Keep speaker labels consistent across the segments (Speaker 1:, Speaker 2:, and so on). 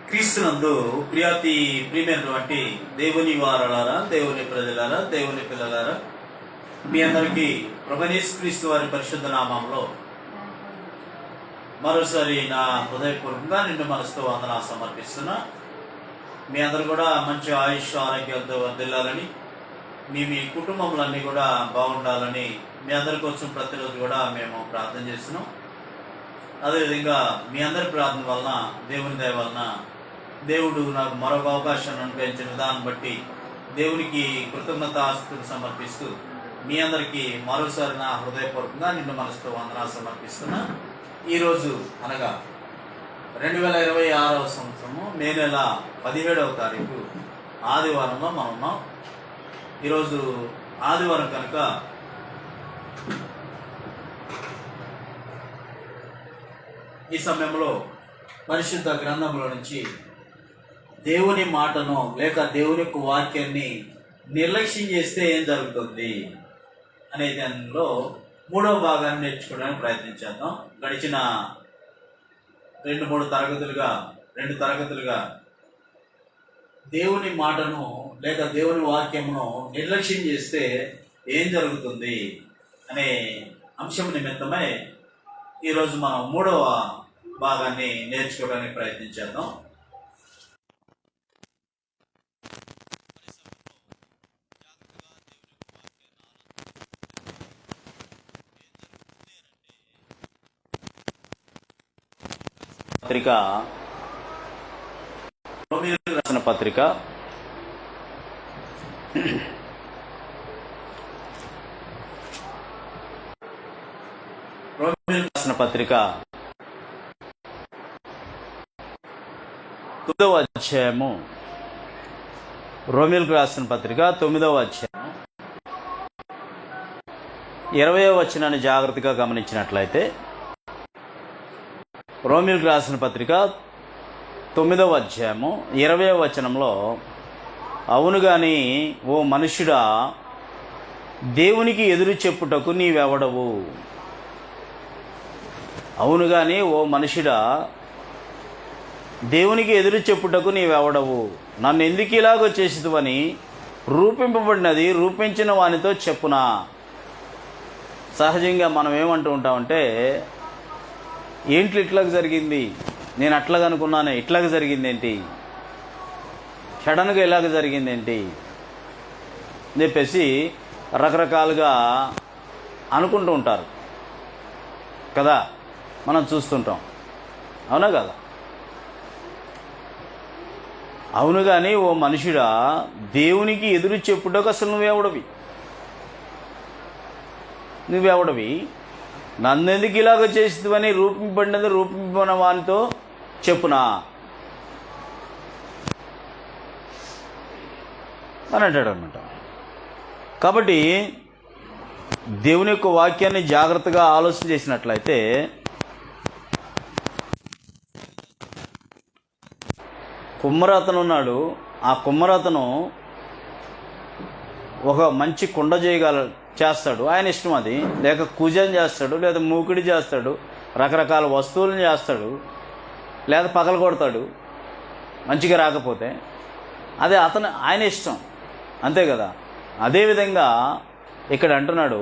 Speaker 1: క్రీస్తునందు ప్రియమైనటువంటి దేవుని వారలారా, దేవుని ప్రజలారా, దేవుని పిల్లలారా, మీ అందరికీ ప్రభువైన యేసుక్రీస్తు వారి పరిశుద్ధ నామంలో మరోసారి నా హృదయపూర్వకంగా నిండు మనసుతో వందనాలు సమర్పిస్తున్నా. మీ అందరూ కూడా మంచి ఆయుష్ ఆరోగ్యాలతో వర్ధిల్లాలని, మీ కుటుంబములన్నీ కూడా బాగుండాలని మీ అందరి కోసం ప్రతిరోజు కూడా మేము ప్రార్థన చేస్తున్నాం. అదేవిధంగా మీ అందరి ప్రార్థన వలన, దేవుని దయ వలన దేవుడు నాకు మరొక అవకాశాన్ని అనుగ్రహించిన విధానం బట్టి దేవునికి కృతజ్ఞతాస్తుతులు సమర్పిస్తూ మీ అందరికీ మరోసారి నా హృదయపూర్వకంగా నిండు మనసుతో వందనాలు సమర్పిస్తున్నా. ఈరోజు అనగా 2026 సంవత్సరము మే నెల 17వ తారీఖు ఆదివారంలో మనం ఉన్నాం. ఈరోజు ఆదివారం కనుక ఈ సమయంలో పరిశుద్ధ గ్రంథంలో నుంచి దేవుని మాటను లేక దేవుని యొక్క వాక్యాన్ని నిర్లక్ష్యం చేస్తే ఏం జరుగుతుంది అనే దానిలో 3వ భాగాన్ని నేర్చుకోవడానికి ప్రయత్నించేద్దాం. గడిచిన 2 తరగతులుగా దేవుని మాటను లేక దేవుని వాక్యమును నిర్లక్ష్యం చేస్తే ఏం జరుగుతుంది అనే అంశం నిమిత్తమై ఈరోజు మనం 3వ భాగాన్ని నేర్చుకోవడానికి ప్రయత్నించేద్దాం. పత్రిక రోమీయులకు రాసిన పత్రిక రోమీయులకు రాసిన పత్రిక 9వ అధ్యాయము. రోమీయులకు రాసిన పత్రిక 9వ అధ్యాయం 20వ వచనాన్ని జాగ్రత్తగా గమనించినట్లయితే, రోమీయులకు రాసిన పత్రిక 9వ అధ్యాయము 20వ వచనంలో, అవును గాని ఓ మనుష్యుడా, దేవునికి ఎదురు చెప్పుటకు నీవెవడవు? అవును గాని ఓ మనుష్యుడా, దేవునికి ఎదురు చెప్పుటకు నీవెవడవు? నన్ను ఎందుకు ఇలాగో చేసిదువని రూపింపబడినది రూపించిన వానితో చెప్పునా. సహజంగా మనం ఏమంటూ ఉంటామంటే, ఏంటి ఇట్లాగ జరిగింది, నేను అట్లాగ అనుకున్నానే, ఇట్లాగ జరిగింది ఏంటి, సడన్గా ఇలాగ జరిగింది ఏంటి అని చెప్పేసి రకరకాలుగా అనుకుంటూ ఉంటారు కదా, మనం చూస్తుంటాం. అవునా కదా? అవును కానీ ఓ మనుషుడా, దేవునికి ఎదురు చెప్పుటకు అసలు నువ్వెవడవి? నన్నెందుకు ఇలాగ చేసివని రూపింపబడినది రూపింపబడిన వానితో చెప్పునా అని అంటాడు అనమాట. కాబట్టి దేవుని యొక్క వాక్యాన్ని జాగ్రత్తగా ఆలోచన చేసినట్లయితే, కుమ్మరతను ఉన్నాడు. ఆ కుమ్మరతను ఒక మంచి కుండ చేస్తాడు, ఆయన ఇష్టం అది. లేక కూజం చేస్తాడు, లేదా మూకిడి చేస్తాడు, రకరకాల వస్తువులను చేస్తాడు, లేదా పగల కొడతాడు మంచిగా రాకపోతే. అదే ఆయన ఇష్టం, అంతే కదా. అదేవిధంగా ఇక్కడ అంటున్నాడు,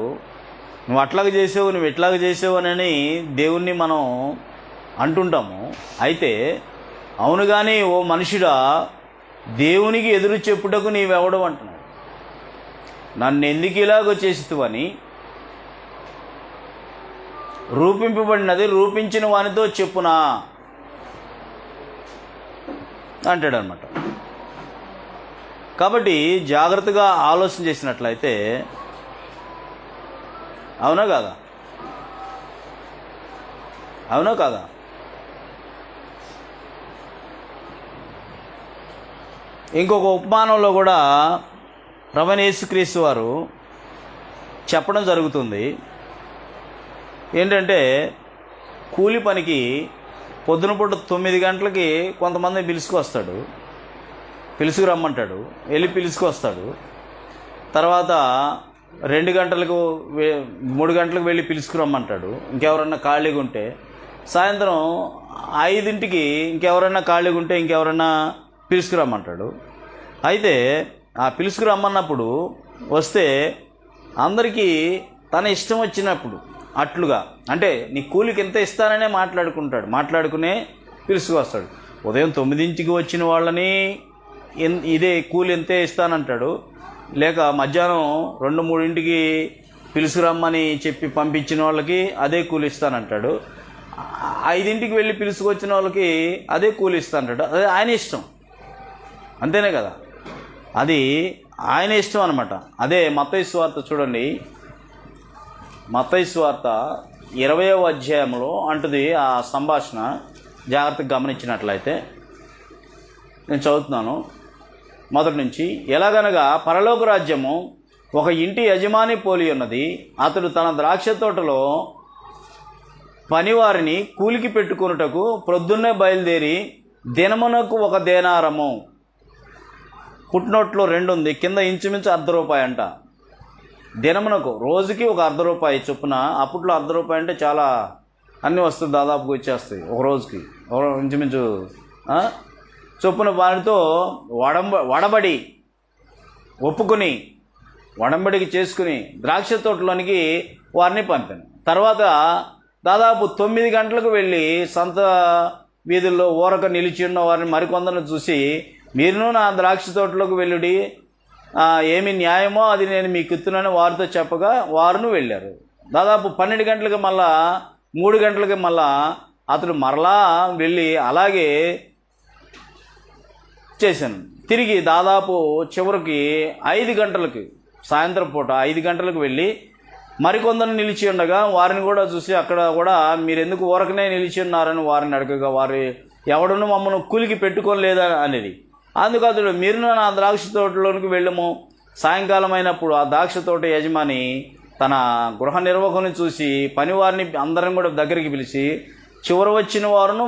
Speaker 1: నువ్వు అట్లాగ చేసావు, నువ్వు ఇట్లాగ చేసావు అని దేవుణ్ణి మనం అంటుంటాము. అయితే అవును కానీ ఓ మనుషుడా, దేవునికి ఎదురు చెప్పుటకు నీవెవడు అంటున్నాడు. నన్ను ఎందుకు ఇలాగో చేసివని రూపింపబడినది రూపించిన వానితో చెప్పునా అంటాడు అనమాట. కాబట్టి జాగ్రత్తగా ఆలోచన చేసినట్లయితే, అవునా కాదా? ఇంకొక ఉపమానంలో కూడా ప్రభువైన యేసుక్రీస్తు వారు చెప్పడం జరుగుతుంది. ఏంటంటే, కూలి పనికి పొద్దునపూట 9 గంటలకి కొంతమంది పిలుచుకురమ్మంటాడు, వెళ్ళి పిలుచుకొస్తాడు. తర్వాత 2 గంటలకు 3 గంటలకు వెళ్ళి పిలుచుకురమ్మంటాడు. ఇంకెవరన్నా ఖాళీగా ఉంటే సాయంత్రం 5ంటికి ఇంకెవరైనా ఖాళీగా ఉంటే ఇంకెవరైనా పిలుచుకురమ్మంటాడు. అయితే ఆ పిలుచుకురమ్మన్నప్పుడు వస్తే అందరికీ తన ఇష్టం వచ్చినప్పుడు అట్లుగా, అంటే నీ కూలికి ఎంత ఇస్తాననే మాట్లాడుకునే పిలుచుకొస్తాడు. ఉదయం 9ంటికి వచ్చిన వాళ్ళని ఇదే కూలి ఎంతే ఇస్తానంటాడు, లేక మధ్యాహ్నం 2-3ంటికి పిలుచుకురమ్మని చెప్పి పంపించిన వాళ్ళకి అదే కూలి ఇస్తానంటాడు. 5ంటికి వెళ్ళి పిలుచుకొచ్చిన వాళ్ళకి అదే కూలి ఇస్తానంటాడు. అదే ఆయన ఇష్టం, అంతేనే కదా, అది ఆయన ఇష్టం అనమాట. అదే మత్తయి సువార్త చూడండి, మత్తయి సువార్త 20వ అధ్యాయంలో అంటుంది ఆ సంభాషణ. జాగ్రత్తగా గమనించినట్లయితే నేను చదువుతున్నాను మొదటి నుంచి. ఎలాగనగా పరలోక రాజ్యము ఒక ఇంటి యజమాని పోలి ఉన్నది. అతడు తన ద్రాక్ష తోటలో పనివారిని కూలికి పెట్టుకొనుటకు ప్రొద్దున్నే బయలుదేరి దినమునకు 1 దేనారము, పుట్టినోట్లో 2 ఉంది, కింద ఇంచుమించు ₹1 అంట. దినమునకు, రోజుకి ₹1 చొప్పున. అప్పట్లో ₹1 అంటే చాలా అన్ని వస్తువులు దాదాపుగా వచ్చేస్తాయి ఒక రోజుకి, ఇంచుమించు చొప్పున వారితో వడబడి ఒప్పుకొని వడంబడికి చేసుకుని ద్రాక్ష తోటలోనికి వారిని పంపాను. తర్వాత దాదాపు 9 గంటలకు వెళ్ళి సంత వీధుల్లో ఊరక నిలిచి ఉన్న వారిని మరికొందరిని చూసి, మీరును నా ద్రాక్ష తోటలోకి వెళ్ళుడి, ఏమి న్యాయమో అది నేను మీకు ఇస్తున్నానని వారితో చెప్పగా వారును వెళ్ళారు. దాదాపు 12 గంటలకు మళ్ళా 3 గంటలకి మళ్ళా అతడు మరలా వెళ్ళి అలాగే చేశాను. తిరిగి దాదాపు చివరికి 5 గంటలకి, సాయంత్రం పూట 5 గంటలకు వెళ్ళి మరికొందరు నిలిచి ఉండగా వారిని కూడా చూసి అక్కడ కూడా మీరు ఎందుకు ఊరకనే నిలిచి ఉన్నారని వారిని అడగగా, వారు ఎవడును మమ్మల్ని కూలికి పెట్టుకోలేదా అనేది. అందుకు అతడు మీరు నా ద్రాక్ష తోటలోనికి వెళ్ళము. సాయంకాలం అయినప్పుడు ఆ ద్రాక్ష తోట యజమాని తన గృహ నిర్వహణని చూసి పనివారిని అందరం కూడా దగ్గరికి పిలిచి చివర వచ్చిన వారును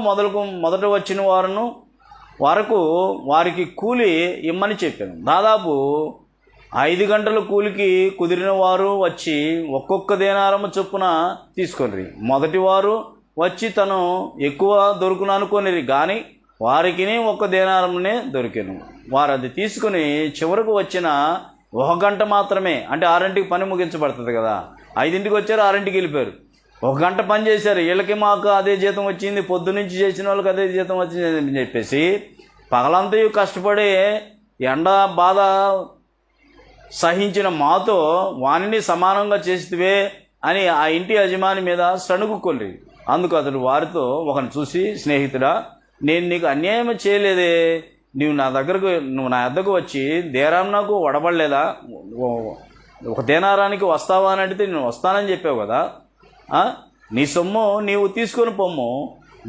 Speaker 1: మొదట వచ్చిన వారును వరకు వారికి కూలి ఇమ్మని చెప్పాను. దాదాపు 5 గంటల కూలికి కుదిరిన వారు వచ్చి ఒక్కొక్క దేనారము చొప్పున తీసుకొనిరి. మొదటి వారు వచ్చి తను ఎక్కువ దొరుకును అనుకోనిరి, కానీ వారికి 1 దేనారమునే దొరికాను. వారు అది తీసుకుని చివరకు వచ్చిన 1 గంట మాత్రమే, అంటే 6ంటికి పని ముగించబడుతుంది కదా, 5ంటికి వచ్చారు, 6ంటికి వెళ్ళిపోయారు. 1 గంట పని చేశారు. వీళ్ళకి మాకు అదే జీతం వచ్చింది, పొద్దునుంచి చేసిన వాళ్ళకి అదే జీతం వచ్చింది అని చెప్పేసి పగలంతయు కష్టపడి ఎండ బాధ సహించిన మాతో వానిని సమానంగా చేసివే అని ఆ ఇంటి యజమాని మీద సణుగుకొల్లి. అందుకు అతడు వారితో ఒకరిని చూసి, స్నేహితుడా, నేను నీకు అన్యాయం చేయలేదే, నువ్వు నా వద్దకు వచ్చి దేరాంనాకు వడబడలేదా? 1 దేనారానికి వస్తావా అని అడిగితే నేను వస్తానని చెప్పావు కదా, నీ సొమ్ము నీవు తీసుకొని పొమ్ము,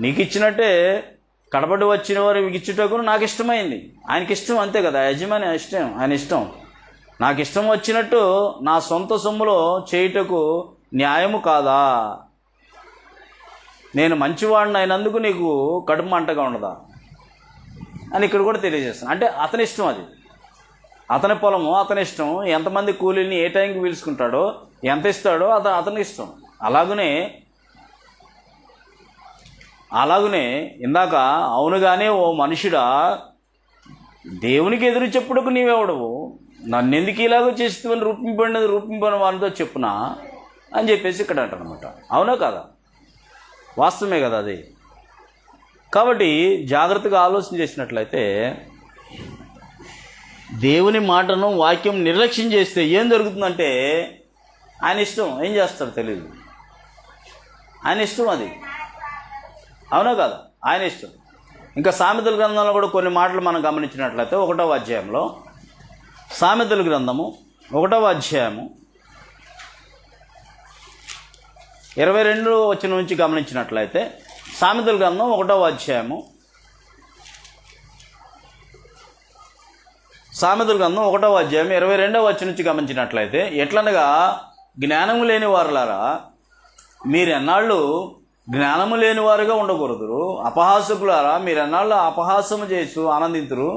Speaker 1: నీకు ఇచ్చినట్టే కడపడి వచ్చిన వారు ఇచ్చుటకు నాకు ఇష్టమైంది. ఆయనకి ఇష్టం, అంతే కదా, యజమాని ఇష్టం, ఆయన ఇష్టం. నాకు ఇష్టం వచ్చినట్టు నా సొంత సొమ్ములో చేయుటకు న్యాయము కాదా? నేను మంచివాడిని అయినందుకు నీకు కడుపు మంటగా ఉండదా అని ఇక్కడ కూడా తెలియజేస్తాను. అంటే అతని ఇష్టం, అది అతని పొలము, అతని ఇష్టం. ఎంతమంది కూలీని ఏ టైంకి పిలుచుకుంటాడో, ఎంత ఇస్తాడో అతని ఇష్టం. అలాగునే ఇందాక అవునుగానే ఓ మనుషుడా, దేవునికి ఎదురు చెప్పుటకు నీవెవడవు, నన్నెందుకు ఇలాగో చేస్తామని రూపింపని వారితో చెప్పునా అని చెప్పేసి ఇక్కడ అంటారనమాట. అవునా కదా? వాస్తవమే కదా అది. కాబట్టి జాగ్రత్తగా ఆలోచన చేసినట్లయితే దేవుని మాటను, వాక్యం నిర్లక్ష్యం చేస్తే ఏం జరుగుతుందంటే ఆయన ఇష్టం, ఏం చేస్తాడు తెలియదు, ఆయన ఇష్టం అది. అవునా కదా? ఆయన ఇష్టం. ఇంకా సామెతల గ్రంథంలో కూడా కొన్ని మాటలు మనం గమనించినట్లయితే 1వ అధ్యాయంలో, సామెతల గ్రంథము 1వ అధ్యాయము 22వ వచనం నుంచి గమనించినట్లయితే, సామెతల గ్రంథం 1వ అధ్యాయము, సామెతల గ్రంథం 1వ అధ్యాయం 22వ వచనం నుంచి గమనించినట్లయితే, ఎట్లనగా జ్ఞానము లేని వారులారా, మీరెన్నాళ్ళు జ్ఞానము లేని వారుగా ఉండకూడదురు. అపహాసకులారా, మీరెన్నాళ్ళు అపహాసము చేసు ఆనందింతురు.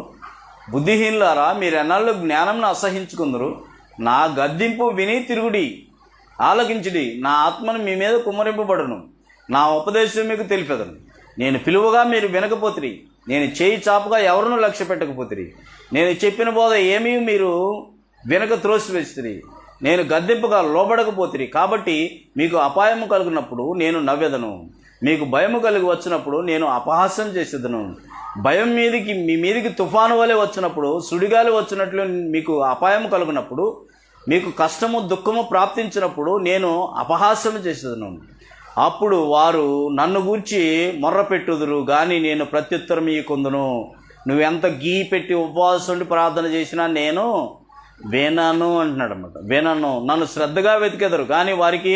Speaker 1: బుద్ధిహీనులారా, మీరెన్నాళ్ళు జ్ఞానంను అసహించుకుందరు. నా గద్దింపు విని తిరుగుడి, ఆలకించుడి. నా ఆత్మను మీ మీద కుమ్మరింపబడును, నా ఉపదేశం మీకు తెలిపెదను. నేను పిలువగా మీరు వినకపోతిరి, నేను చేయి చాపుగా ఎవరినూ లక్ష్య పెట్టకపోతిరి, నేను చెప్పిన బోధ ఏమీ మీరు వినక త్రోసివేసిరి, నేను గద్దెంపుగా లోబడకపోతిరి. కాబట్టి మీకు అపాయము కలిగినప్పుడు నేను నవ్వెదను, మీకు భయము కలిగి వచ్చినప్పుడు నేను అపహాస్యం చేసేదను. భయం మీ మీదికి తుఫాను వలె వచ్చినప్పుడు, సుడిగాలి వచ్చినట్లు మీకు అపాయము కలిగినప్పుడు, మీకు కష్టము దుఃఖము ప్రాప్తించినప్పుడు నేను అపహాస్యం చేసేదను. అప్పుడు వారు నన్ను గూర్చి మొర్రపెట్టుదురు కానీ నేను ప్రత్యుత్తరం ఇయ్యకుందును. నువ్వెంత గీ పెట్టి ఉపవాసం ఉండి ప్రార్థన చేసినా నేను వినను అంటున్నాడు అనమాట. వినను. నన్ను శ్రద్ధగా వెతికెదరు కానీ వారికి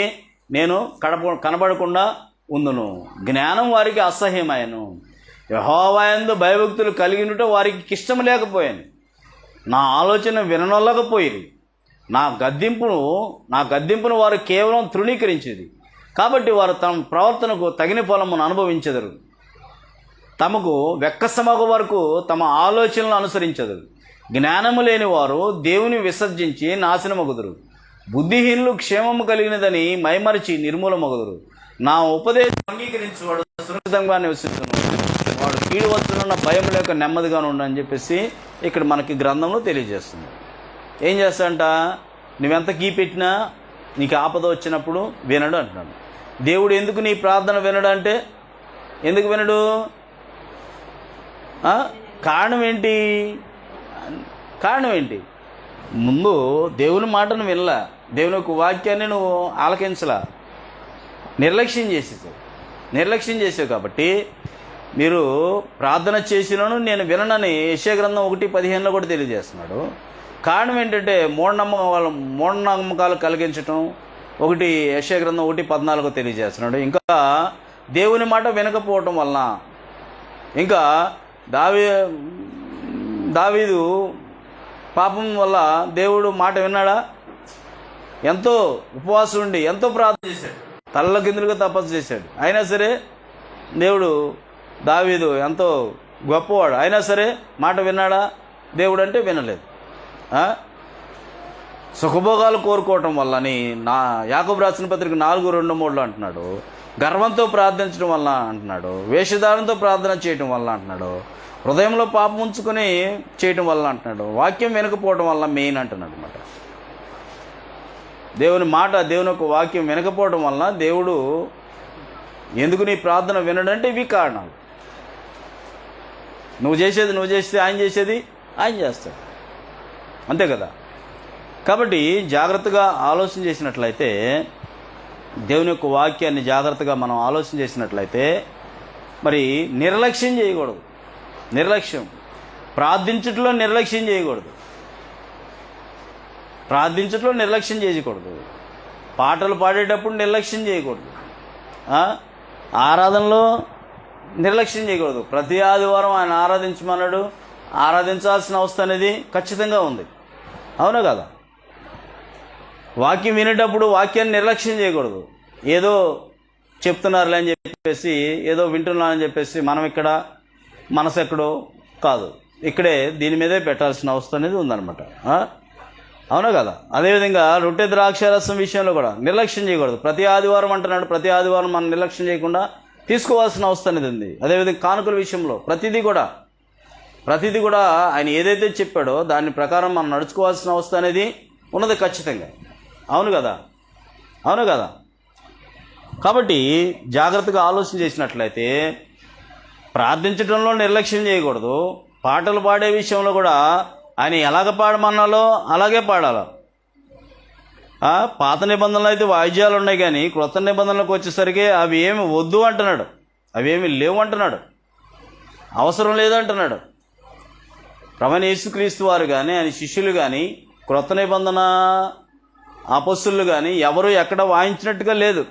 Speaker 1: నేను కనబడకుండా ఉందును. జ్ఞానం వారికి అసహ్యమాయను. యెహోవాయందు భయభక్తులు కలిగినట్టు వారికి ఇష్టం లేకపోయాను. నా ఆలోచన విననొల్లకపోయింది. నా గద్దింపును వారు కేవలం తృణీకరించేది. కాబట్టి వారు తమ ప్రవర్తనకు తగిన ఫలమును అనుభవించెదరు. తమకు వెక్కసమగు వరకు తమ ఆలోచనలు అనుసరించెదరు. జ్ఞానము లేని వారు దేవుని విసర్జించి నాశనమగుదురు. బుద్ధిహీనులు క్షేమము కలిగినదని మైమరిచి నిర్మూలమగుదురు. నా ఉపదేశం అంగీకరించేవాడు సురక్షితంగా నివసిస్తున్నాడు, వాడు కీడు వచ్చునన్న భయం లేక నెమ్మదిగా ఉండని చెప్పేసి ఇక్కడ మనకి గ్రంథంలో తెలియజేస్తుంది. ఏం చేస్తాడంట? నువ్వెంత కీ పెట్టినా నీకు ఆపద వచ్చినప్పుడు వినడు అంటున్నాడు. దేవుడు ఎందుకు నీ ప్రార్థన వినడు అంటే ఎందుకు వినడు? కారణం ఏంటి? ముందు దేవుని మాటను వినలా, దేవుని యొక్క వాక్యాన్ని నువ్వు ఆలకించలా, నిర్లక్ష్యం చేసావు. కాబట్టి మీరు ప్రార్థన చేసినను నేను విననని యెషయా గ్రంథం 1:15 కూడా తెలియజేస్తున్నాడు. కారణం ఏంటంటే మూఢనమ్మకాలు కలిగించటం. యెషయా గ్రంథం 1:14 తెలియజేస్తున్నాడు. ఇంకా దేవుని మాట వినకపోవటం వలన, ఇంకా దావీదు పాపం వల్ల దేవుడు మాట విన్నాడా? ఎంతో ఉపవాసం ఉండి ఎంతో ప్రార్థన చేశాడు, తల్ల కిందులుగా తపస్సు చేశాడు. అయినా సరే దేవుడు, దావీదు ఎంతో గొప్పవాడు, అయినా సరే మాట విన్నాడా దేవుడు అంటే? వినలేదు. సుఖభోగాలు కోరుకోవటం వల్లని యాకోబు రాసిన పత్రిక 4:2-3 అంటున్నాడు. గర్వంతో ప్రార్థించడం వల్ల అంటున్నాడు. వేషధారంతో ప్రార్థన చేయటం వల్ల అంటున్నాడు. హృదయంలో పాపం ఉంచుకొని చేయటం వల్ల అంటున్నాడు. వాక్యం వినకపోవడం వల్ల మెయిన్ అంటున్నాడు అనమాట. దేవుని యొక్క వాక్యం వినకపోవడం వలన దేవుడు ఎందుకు నీ ప్రార్థన వినడంటే ఇవి కారణాలు. నువ్వు చేస్తే ఆయన చేసేది ఆయన చేస్తాడు, అంతే కదా. కాబట్టి జాగ్రత్తగా ఆలోచన చేసినట్లయితే, దేవుని యొక్క వాక్యాన్ని జాగ్రత్తగా మనం ఆలోచన చేసినట్లయితే మరి నిర్లక్ష్యం చేయకూడదు. ప్రార్థించుటలో నిర్లక్ష్యం చేయకూడదు. పాటలు పాడేటప్పుడు నిర్లక్ష్యం చేయకూడదు. ఆరాధనలో నిర్లక్ష్యం చేయకూడదు. ప్రతి ఆదివారం ఆయన ఆరాధించమన్నాడు. ఆరాధించాల్సిన అవసరం అనేది ఖచ్చితంగా ఉంది, అవునా కదా. వాక్యం వినేటప్పుడు వాక్యాన్ని నిర్లక్ష్యం చేయకూడదు. ఏదో చెప్తున్నారులే అని చెప్పేసి, ఏదో వింటున్నానని చెప్పేసి మనం ఇక్కడ మనసు ఎక్కడో కాదు, ఇక్కడే దీని మీదే పెట్టాల్సిన అవసరం అనేది ఉందన్నమాట, అవునా కదా. అదేవిధంగా రొట్టె ద్రాక్షారసం విషయంలో కూడా నిర్లక్ష్యం చేయకూడదు. ప్రతి ఆదివారం అంటున్నాడు, ప్రతి ఆదివారం మనం నిర్లక్ష్యం చేయకుండా తీసుకోవాల్సిన అవసరం అనేది ఉంది. అదేవిధంగా కానుకల విషయంలో ప్రతిదీ కూడా ఆయన ఏదైతే చెప్పాడో దాని ప్రకారం మనం నడుచుకోవాల్సిన అవసరం అనేది ఉన్నది ఖచ్చితంగా, అవును కదా. కాబట్టి జాగ్రత్తగా ఆలోచన చేసినట్లయితే ప్రార్థించడంలో నిర్లక్ష్యం చేయకూడదు. పాటలు పాడే విషయంలో కూడా ఆయన ఎలాగ పాడమన్నాలో అలాగే పాడాలి. పాత నిబంధనలు అయితే వాయిద్యాలు ఉన్నాయి, కానీ క్రొత్త నిబంధనలకు వచ్చేసరికి అవి ఏమి వద్దు అంటున్నాడు, అవి ఏమి లేవు అంటున్నాడు, అవసరం లేదంటున్నాడు. ప్రభువైన యేసుక్రీస్తు వారు కానీ ఆయన శిష్యులు కానీ క్రొత్త నిబంధన అపొస్తలులు కానీ ఎవరు ఎక్కడ వాయించినట్టుగా లేదు.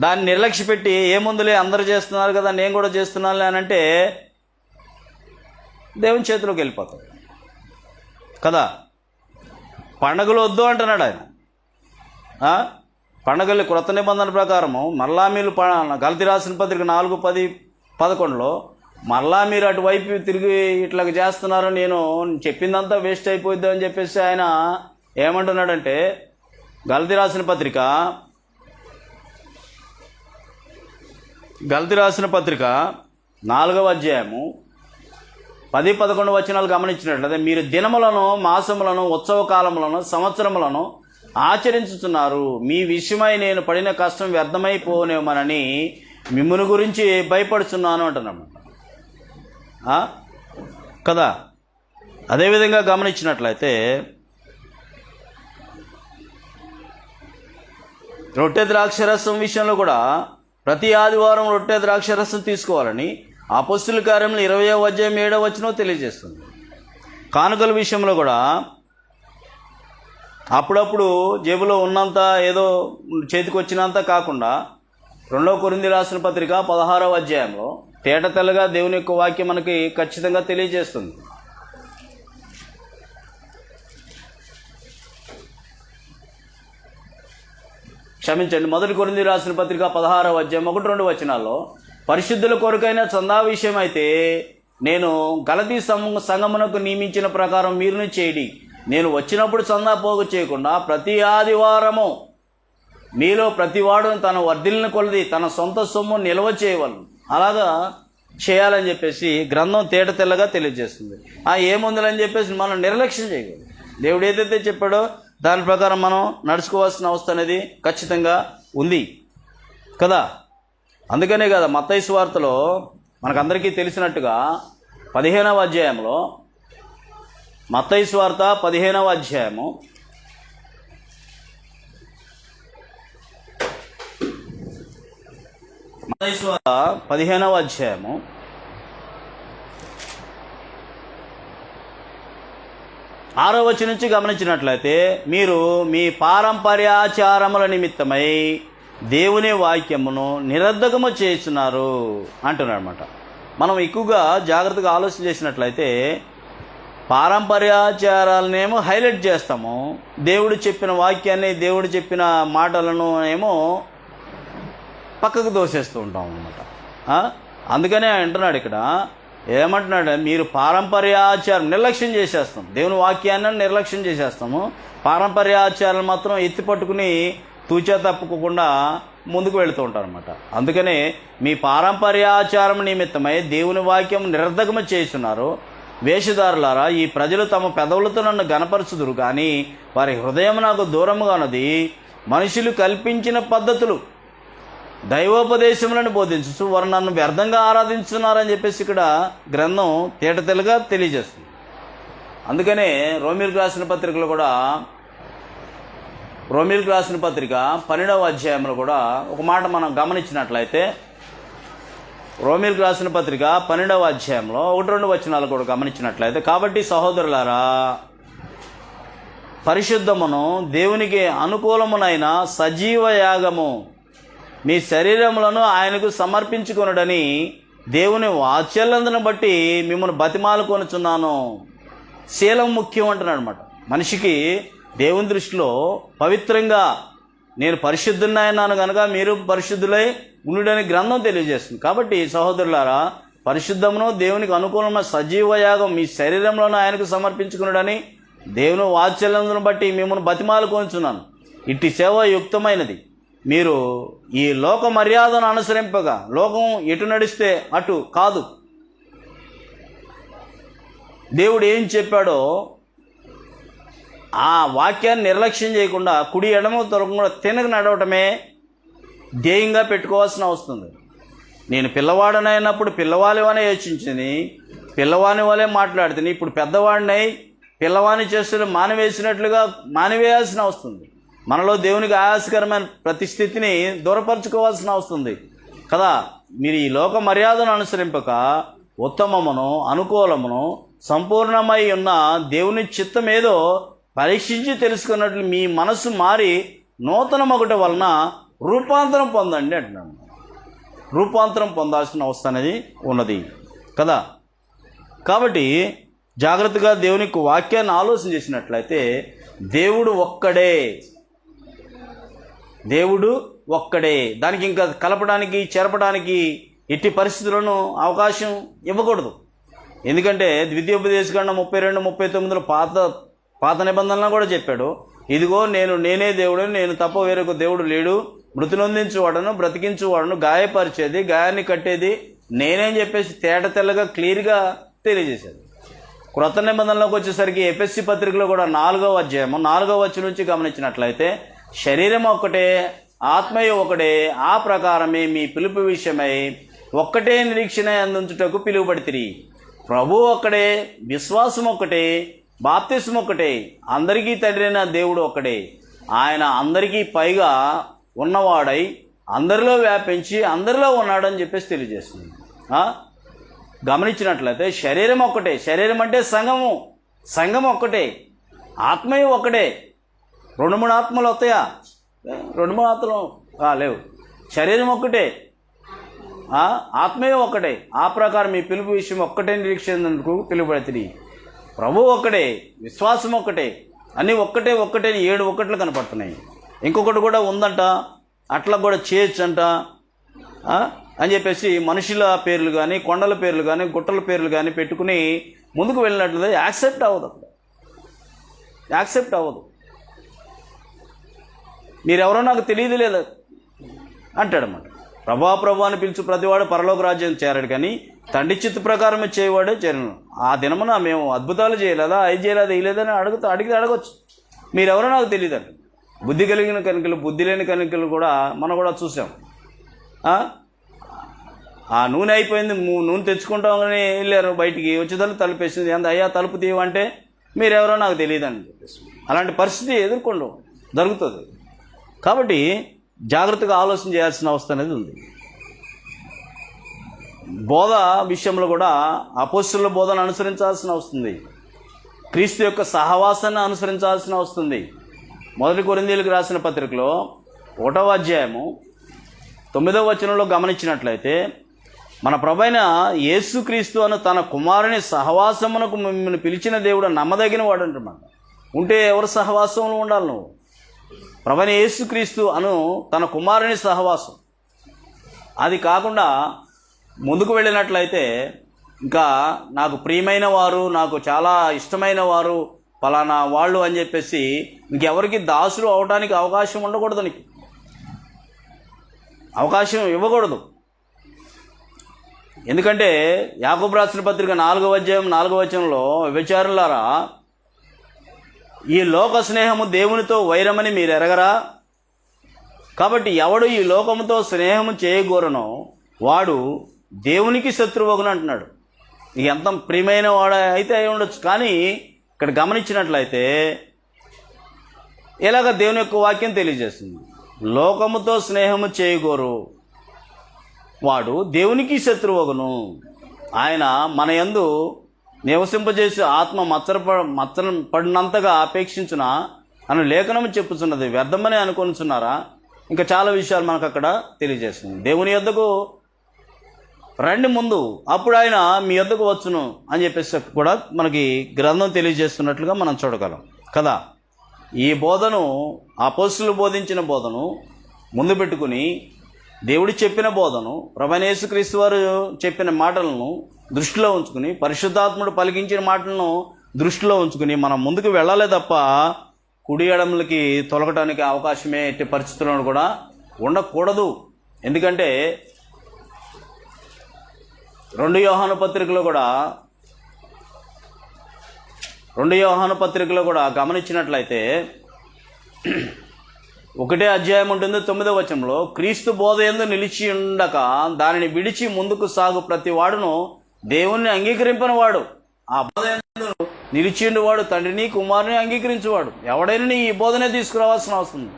Speaker 1: దాన్ని నిర్లక్ష్యపెట్టి ఏముందులే అందరూ చేస్తున్నారు కదా నేను కూడా చేస్తున్నాను అని అంటే దేవుని చేతిలోకి వెళ్ళిపోతాడు కదా. పండగలు వద్దు అంటున్నాడు ఆయన. పండగలు క్రొత్త నిబంధన ప్రకారము మరలా మీరు గలతీ రాసిన పత్రిక 4:10-11 మరలా మీరు అటువైపు తిరిగి ఇట్లా చేస్తున్నారు, నేను చెప్పిందంతా వేస్ట్ అయిపోద్ది అని చెప్పేసి ఆయన ఏమంటున్నాడంటే, గలతీ రాసిన పత్రిక గలతీ రాసిన పత్రిక 4వ అధ్యాయము 10-11 వచనాలు గమనించినట్లయితే, మీరు దినములను, మాసములను, ఉత్సవ కాలములను, సంవత్సరములను ఆచరించుతున్నారు. మీ విషయమై నేను పడిన కష్టం వ్యర్థమైపోనేమోనని మిమ్ముని గురించి భయపడుతున్నాను అంటున్నాను కదా. అదేవిధంగా గమనించినట్లయితే రొట్టె ద్రాక్షరసం విషయంలో కూడా ప్రతి ఆదివారం రొట్టె ద్రాక్షరసం తీసుకోవాలని అపొస్తలుల కార్యములు 20వ అధ్యాయం 7వ వచనం తెలియజేస్తుంది. కానుకల విషయంలో కూడా అప్పుడప్పుడు జేబులో ఉన్నంత, ఏదో చేతికి వచ్చినంత కాకుండా 2 కొరింథీ రాసిన పత్రిక 16వ అధ్యాయంలో తేట తెల్లగా దేవుని యొక్క వాక్యం మనకి ఖచ్చితంగా తెలియజేస్తుంది. క్షమించండి, 1 కొరింథీ రాసిన పత్రిక 16వ అధ్యాయం 1-2 వచనాల్లో, పరిశుద్ధుల కొరకైన చందా విషయం అయితే నేను గలతీ సంఘమునకు నియమించిన ప్రకారం మీరును చేయడి. నేను వచ్చినప్పుడు చందా పోగు చేయకుండా ప్రతి ఆదివారము మీలో ప్రతివాడు తన వర్ధిల్ని కొలది తన సొంత సొమ్ము నిల్వ చేయవలను. అలాగా చేయాలని చెప్పేసి గ్రంథం తేట తెల్లగా తెలియజేస్తుంది. ఏముందని చెప్పేసి మనం నిర్లక్ష్యం చేయకూడదు. దేవుడు ఏదైతే చెప్పాడో దాని ప్రకారం మనం నడుచుకోవాల్సిన అవసరం అనేది ఖచ్చితంగా ఉంది కదా. అందుకనే కదా మత్తయి సువార్తలో మనకందరికీ తెలిసినట్టుగా 15వ అధ్యాయంలో, మత్తయి సువార్త 15వ అధ్యాయము 15వ అధ్యాయము 6వ వచనం నుంచి గమనించినట్లయితే, మీరు మీ పారంపర్యాచారముల నిమిత్తమై దేవుని వాక్యమును నిరర్ధకము చేస్తున్నారు అంటున్నాడు అనమాట. మనం ఎక్కువగా జాగ్రత్తగా ఆలోచన చేసినట్లయితే పారంపర్యాచారాలనేమో హైలైట్ చేస్తాము, దేవుడు చెప్పిన వాక్యాన్ని, దేవుడు చెప్పిన మాటలను ఏమో పక్కకు దోసేస్తూ ఉంటాం అన్నమాట. అందుకనే అంటున్నాడు ఇక్కడ, ఏమంటున్నాడు, మీరు పారంపర్యాచారం నిర్లక్ష్యం చేసేస్తాం, దేవుని వాక్యాన్ని నిర్లక్ష్యం చేసేస్తాము, పారంపర్యాచారాలు మాత్రం ఎత్తి పట్టుకుని తూచా తప్పుకోకుండా ముందుకు వెళుతూ ఉంటారు అనమాట. అందుకనే మీ పారంపర్యాచారం నిమిత్తమై దేవుని వాక్యం నిరర్ధకము చేస్తున్నారు. వేషధారులారా, ఈ ప్రజలు తమ పెదవులతో నన్ను గనపరచుదురు కానీ వారి హృదయం నాకు దూరముగా ఉన్నది. మనుషులు కల్పించిన పద్ధతులు, దైవోపదేశములను బోధించు వారు నన్ను వ్యర్థంగా ఆరాధించున్నారని చెప్పేసి ఇక్కడ గ్రంథం తేట తెల్లగా తెలియజేస్తుంది. అందుకనే రోమీయులకు రాసిన పత్రికలో కూడా, రోమీయులకు రాసిన పత్రిక 12వ అధ్యాయంలో కూడా ఒక మాట మనం గమనించినట్లయితే, రోమీయులకు రాసిన పత్రిక 12వ అధ్యాయంలో 1-2 వచనాలు కూడా గమనించినట్లయితే, కాబట్టి సహోదరులారా, పరిశుద్ధమును దేవునికి అనుకూలమునైన సజీవ యాగము మీ శరీరములను ఆయనకు సమర్పించుకొనుడని దేవుని వాత్సల్యతను బట్టి మిమ్మల్ని బతిమాలుకొనుచున్నాను. శీలం ముఖ్యం అంటున్నాడు అనమాట. మనిషికి దేవుని దృష్టిలో పవిత్రంగా నేను పరిశుద్ధున్నాయన్నాను కనుక మీరు పరిశుద్ధులై ఉండుడని గ్రంథం తెలియజేస్తుంది. కాబట్టి సహోదరులారా, పరిశుద్ధమును దేవునికి అనుకూలమైన సజీవ యాగం మీ శరీరంలోనూ ఆయనకు సమర్పించుకున్నాడని దేవుని వాత్సల్యతను బట్టి మిమ్మల్ని బతిమాలుకొనుచున్నాను. ఇట్టి సేవ యుక్తమైనది. మీరు ఈ లోక మర్యాదను అనుసరింపగా, లోకం ఎటు నడిస్తే అటు కాదు, దేవుడు ఏం చెప్పాడో ఆ వాక్యాన్ని నిర్లక్ష్యం చేయకుండా కుడి ఎడమ తొలగకుండా తినక నడవటమే ధ్యేయంగా పెట్టుకోవాల్సిన వస్తుంది. నేను పిల్లవాడనైనప్పుడు పిల్లవాడి వలె యోచించింది, పిల్లవాని వలె మాట్లాడుతుంది. ఇప్పుడు పెద్దవాడినై పిల్లవాడిని చేస్తున్న మానివేసినట్లుగా మానివేయాల్సిన వస్తుంది. మనలో దేవునికి ఆయాసకరమైన ప్రతి స్థితిని దూరపరచుకోవాల్సిన వస్తుంది కదా. మీరు ఈ లోక మర్యాదను అనుసరింపక ఉత్తమమును అనుకూలమును సంపూర్ణమై ఉన్న దేవుని చిత్తం ఏదో పరీక్షించి తెలుసుకున్నట్లు మీ మనసు మారి నూతన మొగట వలన రూపాంతరం పొందండి అంటున్నాను. రూపాంతరం పొందాల్సిన అవస్థ అనేది ఉన్నది కదా. కాబట్టి జాగ్రత్తగా దేవుని వాక్యాన్ని ఆలోచన చేసినట్లయితే దేవుడు ఒక్కడే, దేవుడు ఒక్కడే. దానికి ఇంకా కలపడానికి, చెరపడానికి ఎట్టి పరిస్థితులను అవకాశం ఇవ్వకూడదు. ఎందుకంటే ద్వితీయోపదేశకాండం 32-39 పాత నిబంధనలను కూడా చెప్పాడు, ఇదిగో నేనే దేవుడు, నేను తప్ప వేరొక దేవుడు లేడు, మృతి నొందించువాడను, బ్రతికించువాడను, గాయపరిచేది, గాయాన్ని కట్టేది నేనేం చెప్పేసి తేట తెల్లగా క్లియర్గా తెలియజేసేది. క్రొత్త నిబంధనలోకి వచ్చేసరికి ఎఫెసీ పత్రికలో కూడా 4వ అధ్యాయము 4వ వచనం నుంచి గమనించినట్లయితే శరీరం ఒక్కటే, ఆత్మయు ఒకటే, ఆ ప్రకారమే మీ పిలుపు విషయమై ఒక్కటే నిరీక్షణ అందించుటకు పిలువబడితిరి. ప్రభు ఒక్కడే, విశ్వాసం ఒక్కటే, బాప్తిస్మం ఒక్కటే, అందరికీ తండ్రి అయిన దేవుడు ఒక్కడే. ఆయన అందరికీ పైగా ఉన్నవాడై అందరిలో వ్యాపించి అందరిలో ఉన్నాడని చెప్పేసి తెలియజేస్తుంది. గమనించినట్లయితే శరీరం ఒక్కటే. శరీరం అంటే సంఘము. సంఘం ఒక్కటే. ఆత్మయు ఒక్కటే. 2-3 ఆత్మలు వస్తాయా? 2-3 ఆత్మలు లేవు. శరీరం ఒక్కటే, ఆత్మయు ఒక్కటే, ఆ ప్రకారం మీ పిలుపు విషయం ఒక్కటే నిరీక్షించేందుకు పిలువబడితిరి. ప్రభు ఒక్కడే, విశ్వాసం ఒక్కటే, అన్నీ ఒక్కటే ఒక్కటే 7 ఒక్కట్లు కనపడుతున్నాయి. ఇంకొకటి కూడా ఉందంట, అట్లా కూడా చేయొచ్చంట అని చెప్పేసి మనుషుల పేర్లు కానీ, కొండల పేర్లు కానీ, గుట్టల పేర్లు కానీ పెట్టుకుని ముందుకు వెళ్ళినట్లయితే యాక్సెప్ట్ అవ్వదు. అక్కడ యాక్సెప్ట్ అవ్వదు. మీరెవరో నాకు తెలియదు లేదా అంటాడన్నమాట. ప్రభా అని పిలుచు ప్రతివాడు పరలోక రాజ్యం చేరాడు, కానీ తండ్రి చిత్త ప్రకారమే చేయవాడే చేరను. ఆ దినమున మేము అద్భుతాలు చేయలేదా, అవి చేయలేదా, ఇలేదని అడిగితే అడగచ్చు. మీరెవరో నాకు తెలియదండి. బుద్ధి కలిగిన కనికలు, బుద్ధి లేని కనికలు కూడా మనం కూడా చూసాం. ఆ నూనె అయిపోయింది, నూనె తెచ్చుకుంటామని వెళ్ళారు, బయటికి వచ్చేదాన్ని తలుపేసింది. అయ్యా తలుపు తీయమంటే మీరెవరో నాకు తెలియదని చెప్పేసి అలాంటి పరిస్థితి ఎదుర్కొండం జరుగుతుంది. కాబట్టి జాగ్రత్తగా ఆలోచన చేయాల్సిన అవస్థ అనేది ఉంది. బోధ విషయంలో కూడా అపోస్తలుల బోధన అనుసరించాల్సిన వస్తుంది. క్రీస్తు యొక్క సహవాసాన్ని అనుసరించాల్సిన వస్తుంది. 1 కొరింథీయులకు రాసిన పత్రికలో 1వ అధ్యాయము 9వ వచనంలో గమనించినట్లయితే మన ప్రభువైన యేసుక్రీస్తు అను తన కుమారుని సహవాసమునకు మిమ్మల్ని పిలిచిన దేవుడు నమ్మదగిన వాడు అంటున్నాడు. ఉంటే ఎవరి సహవాసంలో ఉండాలి? నువ్వు ప్రభువైన యేసుక్రీస్తు అను తన కుమారుని సహవాసం. అది కాకుండా ముందుకు వెళ్ళినట్లయితే ఇంకా నాకు ప్రియమైన వారు, నాకు చాలా ఇష్టమైన వారు, ఫలానా వాళ్ళు అని చెప్పేసి ఇంకెవరికి దాసులు అవడానికి అవకాశం ఉండకూడదు. నీకు అవకాశం ఇవ్వకూడదు. ఎందుకంటే యాకోబు రాసిన పత్రిక 4వ అధ్యాయం 4వ వచనంలో వ్యభిచారులారా, ఈ లోక స్నేహము దేవునితో వైరమని మీరు ఎరగరా? కాబట్టి ఎవడు ఈ లోకముతో స్నేహము చేయగోరనో వాడు దేవునికి శత్రువగును అంటున్నాడు. ఇక ఎంత ప్రియమైన వాడు అయితే అయి ఉండొచ్చు, కానీ ఇక్కడ గమనించినట్లయితే ఎలాగ దేవుని యొక్క వాక్యం తెలియజేస్తుంది. లోకముతో స్నేహము చేయగోరు వాడు దేవునికి శత్రువగును. ఆయన మన యందు నివసింపజేసి ఆత్మ మచ్చరం పడినంతగా అపేక్షించునా అని లేఖనం చెప్పుచున్నది. వ్యర్థమని అనుకొనిచున్నారా? ఇంకా చాలా విషయాలు మనకు అక్కడ తెలియజేస్తుంది. దేవుని యొద్దకు రండి ముందు, అప్పుడు ఆయన మీ యొద్దకు వచ్చును అని చెప్పేసి కూడా మనకి గ్రంథం తెలియజేస్తున్నట్లుగా మనం చూడగలం కదా. ఈ బోధను, అపోస్తలులు బోధించిన బోధను ముందు పెట్టుకుని దేవుడు చెప్పిన బోధను, ప్రభువైన యేసుక్రీస్తు వారు చెప్పిన మాటలను దృష్టిలో ఉంచుకుని, పరిశుద్ధాత్ముడు పలికించిన మాటలను దృష్టిలో ఉంచుకుని మనం ముందుకు వెళ్ళాలే తప్ప కుడి ఎడమలకి తొలగటానికి అవకాశమే ఎట్టి పరిస్థితుల్లో కూడా ఉండకూడదు. ఎందుకంటే 2 యోహాను పత్రికలో కూడా గమనించినట్లయితే 1వ అధ్యాయం ఉంటుంది 9వ వచనంలో, క్రీస్తు బోధ యందు నిలిచి ఉండక దానిని విడిచి ముందుకు సాగు ప్రతి వాడును దేవుణ్ణి అంగీకరింపని వాడు. ఆ బోధ యందు నిలిచిండు వాడు తండ్రిని కుమారుని అంగీకరించేవాడు. ఎవడైనా ఈ బోధనే తీసుకురావాల్సిన అవసరం ఉంది.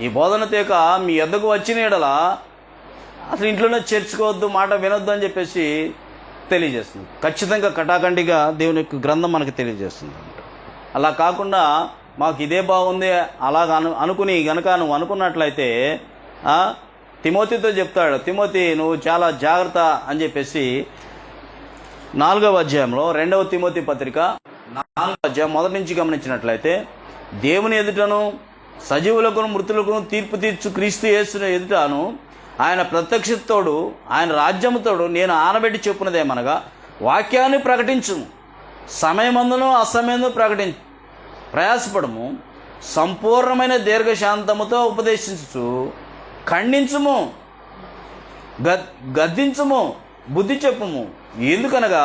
Speaker 1: ఈ బోధన తేక మీ యొద్దకు వచ్చిన యెడల అసలు ఇంట్లోనే చేర్చుకోవద్దు, మాట వినొద్దు అని చెప్పేసి తెలియజేస్తుంది. ఖచ్చితంగా కటాకండిగా దేవుని యొక్క గ్రంథం మనకు తెలియజేస్తుంది. అలా కాకుండా మాకు ఇదే బాగుంది అలాగ అనుకుని గనక నువ్వు అనుకున్నట్లయితే తిమోతితో చెప్తాడు, తిమోతి నువ్వు చాలా జాగ్రత్త అని చెప్పేసి 4వ అధ్యాయంలో 2వ తిమోతి పత్రిక 4వ అధ్యాయం మొదటి నుంచి గమనించినట్లయితే, దేవుని ఎదుటను సజీవులకు మృతులకు తీర్పు తీర్చు క్రీస్తు యేసును ఎదుటను ఆయన ప్రత్యక్షతోడు ఆయన రాజ్యముతోడు నేను ఆనబెట్టి చెప్పున్నదేమనగా వాక్యాన్ని ప్రకటించుము, సమయమందును అసమయందు ప్రయాసపడము, సంపూర్ణమైన దీర్ఘశాంతముతో ఉపదేశించు, ఖండించుము, గద్దించుము, బుద్ధి చెప్పుము. ఎందుకనగా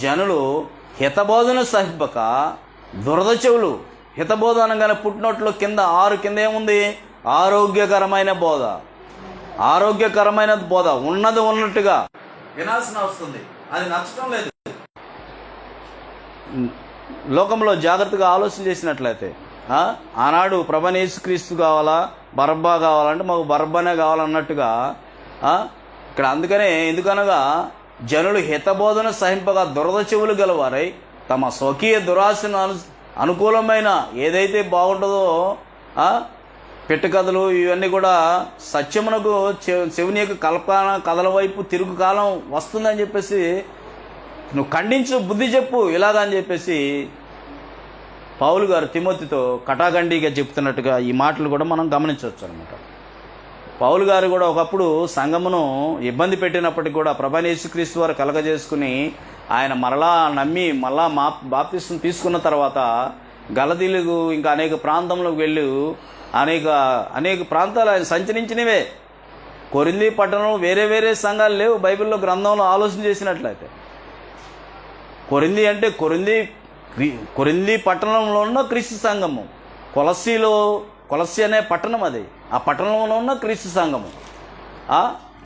Speaker 1: జనులు హితబోధన సహింపక దురద చెవులు. హితబోధ అనగానే పుట్టినట్లు కింద 6 కింద ఏముంది? ఆరోగ్యకరమైన బోధ. ఆరోగ్యకరమైన బోధ ఉన్నది ఉన్నట్టుగా వినాల్సిన వస్తుంది, అది నచ్చటం లేదు. లోకంలో జాగ్రత్తగా ఆలోచన చేసినట్లయితే ఆనాడు ప్రభువైన యేసుక్రీస్తు కావాలా, బరబ్బా కావాలంటే మాకు బరబ్బానే కావాలన్నట్టుగా ఇక్కడ. అందుకనే ఎందుకనగా జనులు హితబోధన సహింపగా దురద చెవులు గలవారై తమ స్వకీయ దురాశను అనుకూలమైన ఏదైతే బాగుంటుందో పెట్టకథలు ఇవన్నీ కూడా సత్యమునకు చెవిని యొక్క కథల వైపు తిరుగు కాలం వస్తుందని చెప్పేసి నువ్వు ఖండించు, బుద్ధి చెప్పు ఇలాగని చెప్పేసి పౌలు గారు తిమోతితో కటాఖండిగా చెప్తున్నట్టుగా ఈ మాటలు కూడా మనం గమనించవచ్చు అనమాట. పౌలు గారు కూడా ఒకప్పుడు సంఘమును ఇబ్బంది పెట్టినప్పటికీ కూడా ప్రభువైన యేసుక్రీస్తు వారు కలగజేసుకుని ఆయన మరలా నమ్మి మళ్ళా బాప్తిస్మం తీసుకున్న తర్వాత గలతీలకు ఇంకా అనేక ప్రాంతంలోకి వెళ్ళి అనేక ప్రాంతాలు ఆయన సంచరించినవే. కొరింథీ పట్టణంలో వేరే వేరే సంఘాలు లేవు బైబిల్లో గ్రంథంలో ఆలోచన చేసినట్లయితే. కొరింథీ అంటే కొరింథీ పట్టణంలో ఉన్న క్రీస్తు సంఘము, కొలస్సీ అనే పట్టణం, అది ఆ పట్టణంలో ఉన్న క్రీస్తు సంఘము.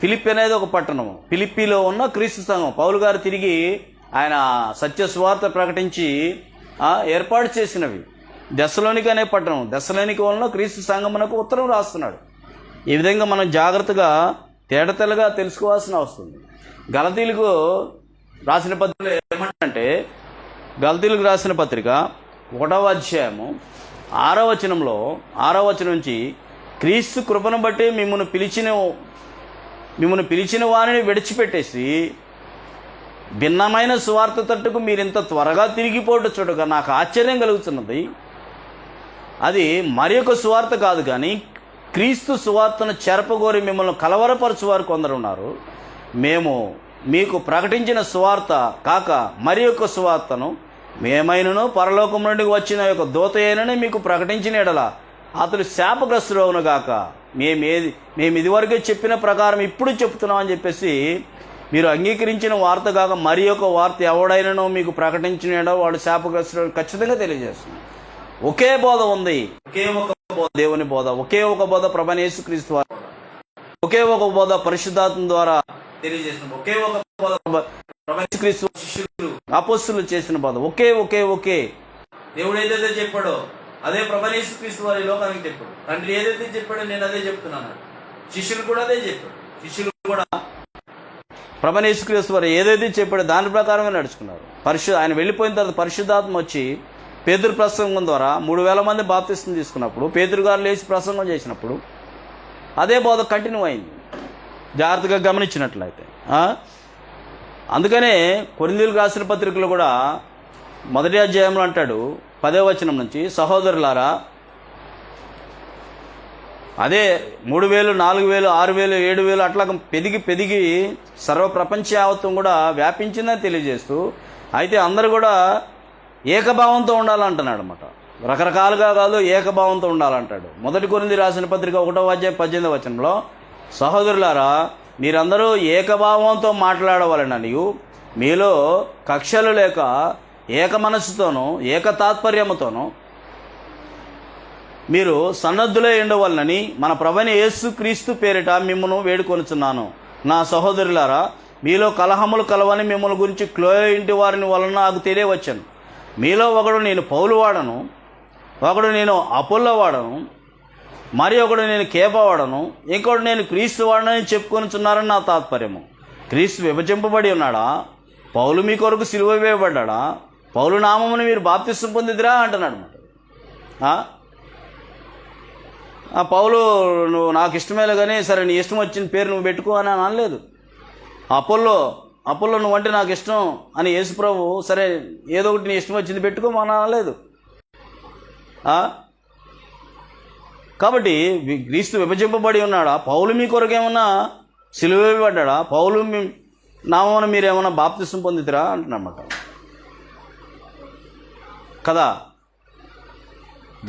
Speaker 1: ఫిలిప్పి అనేది ఒక పట్టణము, ఫిలిప్పీలో ఉన్న క్రీస్తు సంఘం. పౌలు గారు తిరిగి ఆయన సత్య సువార్త ప్రకటించి ఏర్పాటు చేసినవి. దెస్సలోనిక అనే పట్టణం, దెస్సలోనిక వలన క్రీస్తు సంఘమునకు ఉత్తరం రాస్తున్నాడు. ఈ విధంగా మనం జాగ్రత్తగా తేటతెల్లగా తెలుసుకోవాల్సిన వస్తుంది. గలతీలకు రాసిన పత్రిక ఏమంటే, గలతీలకు రాసిన పత్రిక 1వ అధ్యాయము 6వ వచనంలో 6వ వచనం నుంచి క్రీస్తు కృపను బట్టి మిమ్మల్ని పిలిచిన వారిని విడిచిపెట్టేసి భిన్నమైన సువార్త తట్టుకు మీరు ఇంత త్వరగా తిరిగిపోవడం చూడగా నాకు ఆశ్చర్యం కలుగుతున్నది. అది మరి ఒక సువార్త కాదు, కానీ క్రీస్తు సువార్తను చెరపగోరి మిమ్మల్ని కలవరపరచువారు కొందరు ఉన్నారు. మేము మీకు ప్రకటించిన సువార్త కాక మరి ఒక సువార్తను మేమైనను పరలోకం నుండి వచ్చిన యొక్క దూత అయినని మీకు ప్రకటించిన ఎడల అతడు శాపగ్రస్తుడు అవును గాక. మేము ఇదివరకే చెప్పిన ప్రకారం ఇప్పుడు చెప్తున్నాం అని చెప్పేసి మీరు అంగీకరించిన వార్త కాక మరి ఒక వార్త ఎవడైనానో మీకు ప్రకటించిన ఎడల వాడు శాపగ్రస్తుడు ఖచ్చితంగా తెలియజేస్తుంది. ఒకే బోధ ఉంది, ఒకే ఒక బోధ దేవుని బోధ, ఒకే ఒక బోధ ప్రభువైన యేసుక్రీస్తు వారి బోధ, ఒకే ఒక బోధ పరిశుద్ధాత్మ ద్వారా తెలియజేసిన, ఒకే ఒక బోధ ప్రభువైన యేసుక్రీస్తు శిష్యులు అపోస్తలులు చేసిన బోధ. ఒకే దేవుడు ఏదైతే చెప్పాడో అదే ప్రభువైన యేసుక్రీస్తు వారి లోకానికి చెప్పాడు. తండ్రి ఏదైతే చెప్పాడో నేను అదే చెప్తున్నాను. శిష్యులు కూడా అదే చెప్పాడు. శిష్యులు కూడా ప్రభువైన యేసుక్రీస్తు వారు ఏదైతే చెప్పాడో దాని ప్రకారమే నడుచుకున్నారు. ఆయన వెళ్ళిపోయిన తర్వాత పరిశుద్ధాత్మ వచ్చి పేతురు ప్రసంగం ద్వారా 3000 మంది బాప్తిస్మం తీసుకున్నప్పుడు, పేతురు గారు లేచి ప్రసంగం చేసినప్పుడు అదే బోధ కంటిన్యూ అయింది, జాగ్రత్తగా గమనించినట్లయితే. అందుకనే కొరింథీయులకు రాసిన పత్రికలో కూడా 1వ అధ్యాయంలో అంటాడు 10వ వచనం నుంచి, సహోదరులారా అదే 3000, 4000, 6000, 7000 అట్లా పెరిగి సర్వ ప్రపంచ యావత్వం కూడా వ్యాపించిందని తెలియజేస్తూ, అయితే అందరూ కూడా ఏకభావంతో ఉండాలంటున్నాడు అన్నమాట. రకరకాలుగా కాదు, ఏకభావంతో ఉండాలంటాడు. 1 కొరింథీ రాసిన పత్రిక 1వ అధ్యాయం 18వ వచనంలో, సహోదరులారా మీరందరూ ఏకభావంతో మాట్లాడవాలనని మీలో కక్షలు లేక ఏక మనస్సుతోనూ ఏక తాత్పర్యముతోనూ మీరు సన్నద్ధులై ఉండవాలని మన ప్రభువైన యేసుక్రీస్తు పేరిట మిమ్మల్ని వేడుకొనుచున్నాను. నా సహోదరులారా మీలో కలహములు కలవని మిమ్మల్ని గురించి క్లోయ ఇంటి వారిని వలన నాకు తెలియవచ్చాను. మీలో ఒకడు నేను పౌలు వాడను, ఒకడు నేను అపోల్లో వాడను, మరి ఒకడు నేను కేఫా వాడను, ఇంకొకడు నేను క్రీస్తు వాడనని చెప్పుకొనుచున్నారని నా తాత్పర్యము. క్రీస్తు విభజింపబడి ఉన్నాడా? పౌలు మీ కొరకు సిలువ వేయబడ్డా? పౌలు నామమును మీరు బాప్తిస్మం పొందిదిరా అంటున్నాడు. పౌలు నువ్వు నాకు ఇష్టమేలే కానీ సరే నీ ఇష్టం వచ్చిన పేరు నువ్వు పెట్టుకో అని అనలేదు. అపోల్లో నువ్వంటే నాకు ఇష్టం అని యేసుప్రభు సరే ఏదో ఒకటి నీ ఇష్టం వచ్చింది పెట్టుకో అని అనలేదు. కాబట్టి క్రీస్తు విభజింపబడి ఉన్నాడా? పౌలు మీ కొరకేమన్నా సిలువ వేయబడ్డా? పౌలు మీ నామమున మీరేమన్నా బాప్తిస్మం పొందితిరా అంటున్నమాట కదా.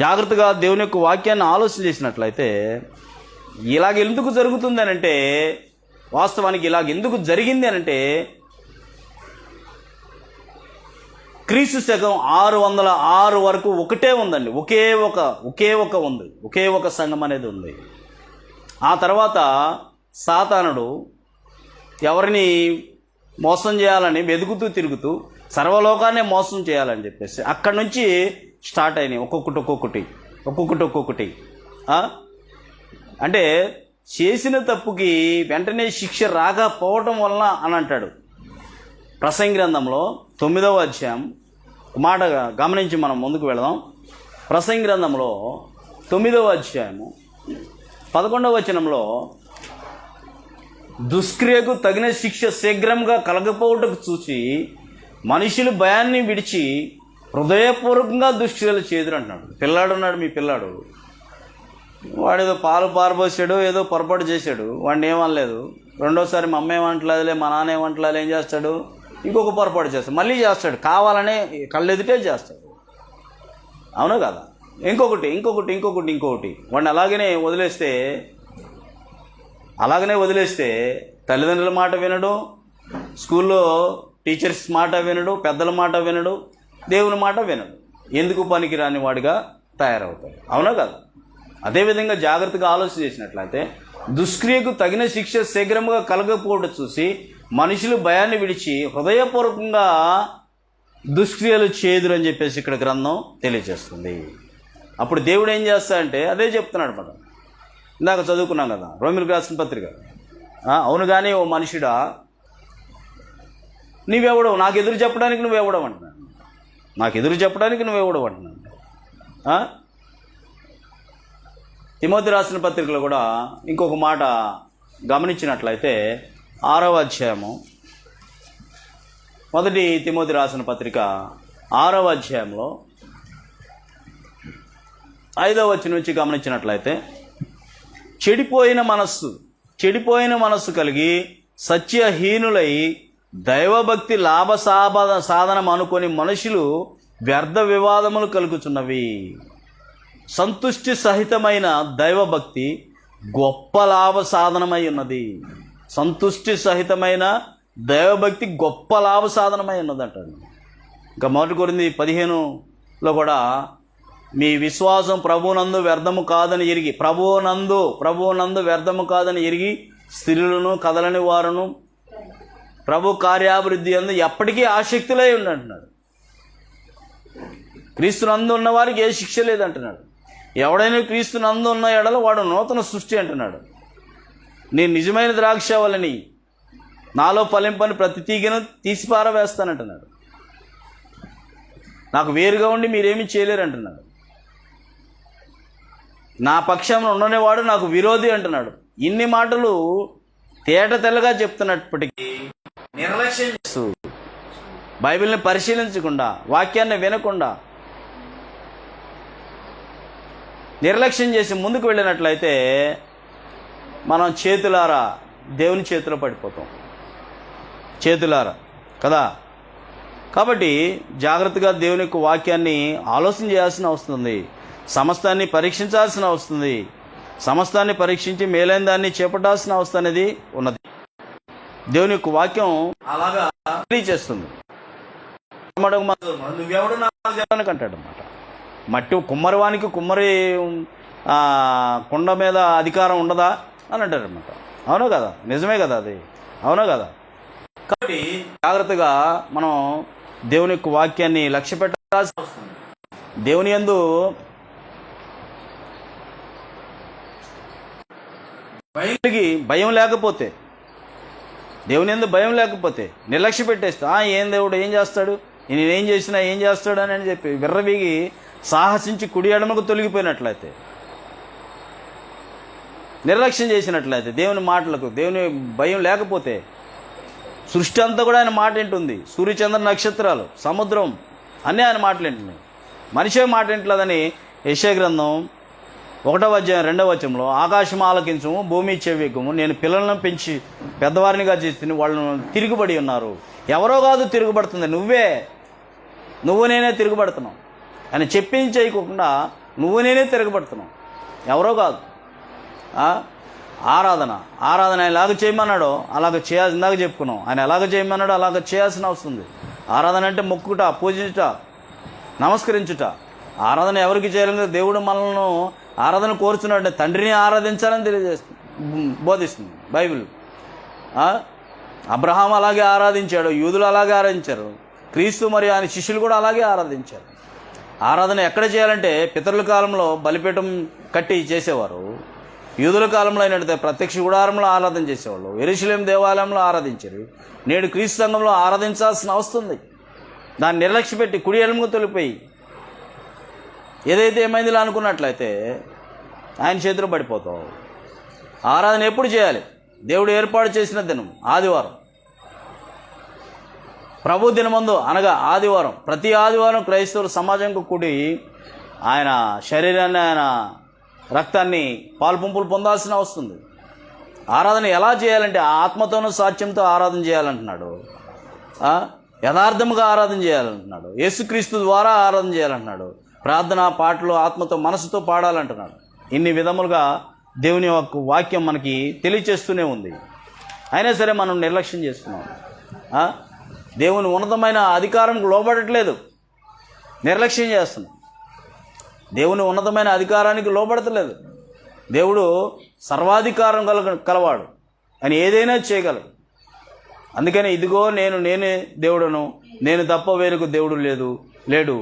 Speaker 1: జాగ్రత్తగా దేవుని యొక్క వాక్యాన్ని ఆలోచన చేసినట్లయితే ఇలాగ ఎందుకు జరుగుతుంది అని అంటే, వాస్తవానికి ఇలాగ ఎందుకు జరిగింది అని అంటే, క్రీస్తు శకం 606 వరకు ఒకటే ఉందండి. ఒకే ఒక సంఘం అనేది ఉంది. ఆ తర్వాత సాతానుడు ఎవరిని మోసం చేయాలని వెతుకుతూ తిరుగుతూ సర్వలోకాన్నే మోసం చేయాలని చెప్పేసి అక్కడి నుంచి స్టార్ట్ అయినాయి ఒక్కొక్కటి. అంటే చేసిన తప్పుకి వెంటనే శిక్ష రాకపోవటం వలన అని అంటాడు. ప్రసంగి గ్రంథంలో 9వ అధ్యాయం మాట గమనించి మనం ముందుకు వెళదాం. ప్రసంగి గ్రంథంలో 9వ అధ్యాయము 11వ వచనంలో, దుష్క్రియకు తగిన శిక్ష శీఘ్రంగా కలగపోవటకు చూసి మనుషులు భయాన్ని విడిచి హృదయపూర్వకంగా దుష్క్రియలు చేదురు అంటున్నాడు. పిల్లాడు ఉన్నాడు, మీ పిల్లాడు, వాడు ఏదో పాలు పారబోసాడు, ఏదో పొరపాటు చేశాడు, వాడిని ఏమనలేదు. రెండోసారి మా అమ్మ ఏమంటలేదులే, మా నాన్న ఏమంటలేదు, ఏం చేస్తాడు, ఇంకొక పొరపాటు చేస్తాడు, మళ్ళీ చేస్తాడు, కావాలనే కళ్ళెదుటే చేస్తాడు. అవును కదా? ఇంకొకటి వాడిని అలాగనే వదిలేస్తే తల్లిదండ్రుల మాట వినడు, స్కూల్లో టీచర్స్ మాట వినడు, పెద్దల మాట వినడు, దేవుని మాట వినడు, ఎందుకు పనికిరాని వాడిగా తయారవుతాడు. అవునా కదా? అదేవిధంగా జాగ్రత్తగా ఆలోచన చేసినట్లయితే దుష్క్రియకు తగిన శిక్ష శీఘ్రంగా కలగకపోవడం చూసి మనుషులు భయాన్ని విడిచి హృదయపూర్వకంగా దుష్క్రియలు చేదురు అని చెప్పేసి ఇక్కడ గ్రంథం తెలియజేస్తుంది. అప్పుడు దేవుడు ఏం చేస్తాడంటే అదే చెప్తున్నాడు. మనం ఇందాక చదువుకున్నాం కదా, రోమిలకు రాసిన పత్రిక. అవును కానీ ఓ మనుషుడా, నీవెవడవు నాకు ఎదురు చెప్పడానికి, నువ్వెవడవు అంటున్నాను. తిమోతి రాసిన పత్రికలో కూడా ఇంకొక మాట గమనించినట్లయితే 6వ అధ్యాయము, 1 తిమోతి రాసిన పత్రిక 6వ అధ్యాయంలో 5వ వచనం నుంచి గమనించినట్లయితే, చెడిపోయిన మనస్సు కలిగి సత్యహీనులై దైవభక్తి సాధనం అనుకొని మనుషులు వ్యర్థ వివాదములు కలుగుచున్నవి. సంతుష్టి సహితమైన దైవభక్తి గొప్ప లాభ సాధనమై ఉన్నది. సంతుష్టి సహితమైన దైవభక్తి గొప్ప లాభ సాధనమై ఉన్నది అంటాడు. ఇంకా 1 కొరింథీ 15లో కూడా, మీ విశ్వాసం ప్రభువునందు వ్యర్థము కాదని ఎరిగి స్త్రీలను కదలని వారును ప్రభు కార్యాభివృద్ధి అందు ఎప్పటికీ ఆసక్తులై ఉండంటున్నాడు. క్రీస్తునందు ఉన్న వారికి ఏ శిక్ష లేదంటున్నాడు. ఎవడైనా క్రీస్తునందు ఉన్న ఎడల వాడు నూతన సృష్టి అంటున్నాడు. నేను నిజమైన ద్రాక్షావళిని, నాలో ఫలింపని ప్రతి తీగను తీసి పారవేస్తానంటున్నాడు. నాకు వేరుగా ఉండి మీరేమీ చేయలేరు అంటున్నాడు. నా పక్షంలో ఉండనేవాడు నాకు విరోధి అంటున్నాడు. ఇన్ని మాటలు తేట తెల్లగా చెప్తున్నప్పటికీ నిర్లక్ష్యం చేస్తూ, బైబిల్ని పరిశీలించకుండా, వాక్యాన్ని వినకుండా నిర్లక్ష్యం చేసి ముందుకు వెళ్ళినట్లయితే మనం చేతులారా దేవుని చేతిలో పడిపోతాం. చేతులారా కదా. కాబట్టి జాగ్రత్తగా దేవుని యొక్క వాక్యాన్ని ఆలోచన చేయాల్సిన వస్తుంది. సమస్తాన్ని పరీక్షించాల్సిన వస్తుంది. సమస్తాన్ని పరీక్షించి మేలైన దాన్ని చేపట్టాల్సిన అవసరం అనేది ఉన్నది. దేవుని యొక్క వాక్యం అలాగా తెలియచేస్తుంది. నువ్వెవడు నాకు అంటాడు అన్నమాట. మట్టి కుమ్మరివానికి కుమ్మరి కుండ మీద అధికారం ఉండదా అని అంటారు అన్నమాట. అవును కదా? నిజమే కదా అది? అవును కదా? కాబట్టి జాగ్రత్తగా మనం దేవుని యొక్క వాక్యాన్ని లక్ష్య పెట్టాల్సి వస్తుంది. దేవుని యందు భయం లేకపోతే, దేవుని యందు భయం లేకపోతే నిర్లక్ష్య పెట్టేస్తా, ఏం దేవుడు ఏం చేస్తాడు, నేనేం చేసినా ఏం చేస్తాడు అని చెప్పి విర్రవీగి సాహసించి కుడి ఎడమకు తొలగిపోయినట్లయితే, నిర్లక్ష్యం చేసినట్లయితే, దేవుని మాటలకు దేవుని భయం లేకపోతే, సృష్టి అంతా కూడా ఆయన మాట వింటుంది. సూర్యచంద్ర నక్షత్రాలు, సముద్రం అన్నీ ఆయన మాటలు వింటున్నాయి. మనిషే మాట వింటలేదని యెషయా గ్రంథం 1వ అధ్యాయం 2వ వచనంలో, ఆకాశం ఆలకించము, భూమి చెవియకము, నేను పిల్లలను పెంచి పెద్దవారినిగా చేసి వాళ్ళను తిరుగుబడి ఉన్నారు. ఎవరో కాదు తిరుగుబడుతుంది, నువ్వు నేనే తిరుగుబడుతున్నావు అని చెప్పించేయకుండా నువ్వు నేనే తిరగబడుతున్నావు, ఎవరో కాదు. ఆరాధన ఆయన ఎలాగ చేయమన్నాడో అలాగ చేయాల్సి, ఇందాక చెప్పుకున్నాం, ఆయన ఎలాగ చేయమన్నాడో అలాగ చేయాల్సిన అవసరం ఉంది. ఆరాధన అంటే మొక్కుట, పూజించుట, నమస్కరించుట. ఆరాధన ఎవరికి చేయాలని దేవుడు మనల్ని ఆరాధన కోరుచున్నాడు. తండ్రిని ఆరాధించాలని బోధిస్తుంది బైబిల్. అబ్రహాం అలాగే ఆరాధించాడు, యూదులు అలాగే ఆరాధించారు, క్రీస్తు మరియు ఆయన శిష్యులు కూడా అలాగే ఆరాధించారు. ఆరాధన ఎక్కడ చేయాలంటే పితరుల కాలంలో బలిపీఠం కట్టి చేసేవారు. యూదుల కాలంలో అయినట్టు ప్రత్యక్ష గుడారంలో ఆరాధన చేసేవాళ్ళు, యెరూషలేము దేవాలయంలో ఆరాధించారు. నేడు క్రీస్తు సంఘంలో ఆరాధించాల్సిన అవసరం ఉంది. దాన్ని నిర్లక్ష్యపెట్టి కుడి ఎడమకు తొలిపోయి ఏదైతే ఏమైందిలా అనుకున్నట్లయితే ఆయన చేతిలో పడిపోతావు. ఆరాధన ఎప్పుడు చేయాలి? దేవుడు ఏర్పాటు చేసిన దినం ఆదివారం, ప్రభు దినమందు అనగా ఆదివారం. ప్రతి ఆదివారం క్రైస్తవులు సమాజంకు కూడి ఆయన శరీరాన్ని, ఆయన రక్తాన్ని, పాల్పంపులు పొందాల్సిన వస్తుంది. ఆరాధన ఎలా చేయాలంటే ఆత్మతోనూ సాక్ష్యంతో ఆరాధన చేయాలంటున్నాడు. యథార్థముగా ఆరాధన చేయాలంటున్నాడు. యేసుక్రీస్తు ద్వారా ఆరాధన చేయాలంటున్నాడు. ప్రార్థన, పాటలు ఆత్మతో మనసుతో పాడాలంటున్నాడు. ఇన్ని విధములుగా దేవుని యొక్క వాక్యం మనకి తెలియచేస్తూనే ఉంది. అయినా సరే మనం నిర్లక్ష్యం చేస్తున్నాం. దేవుని ఉన్నతమైన అధికారంకు లోబడట్లేదు, నిర్లక్ష్యం చేస్తున్నాం. దేవుని ఉన్నతమైన అధికారానికి లోబడతలేదు. దేవుడు సర్వాధికారం కలవాడు, ఆయన ఏదైనా చేయగలడు. అందుకని ఇదిగో నేనే దేవుడును, నేను తప్ప వేరొక దేవుడు లేడు,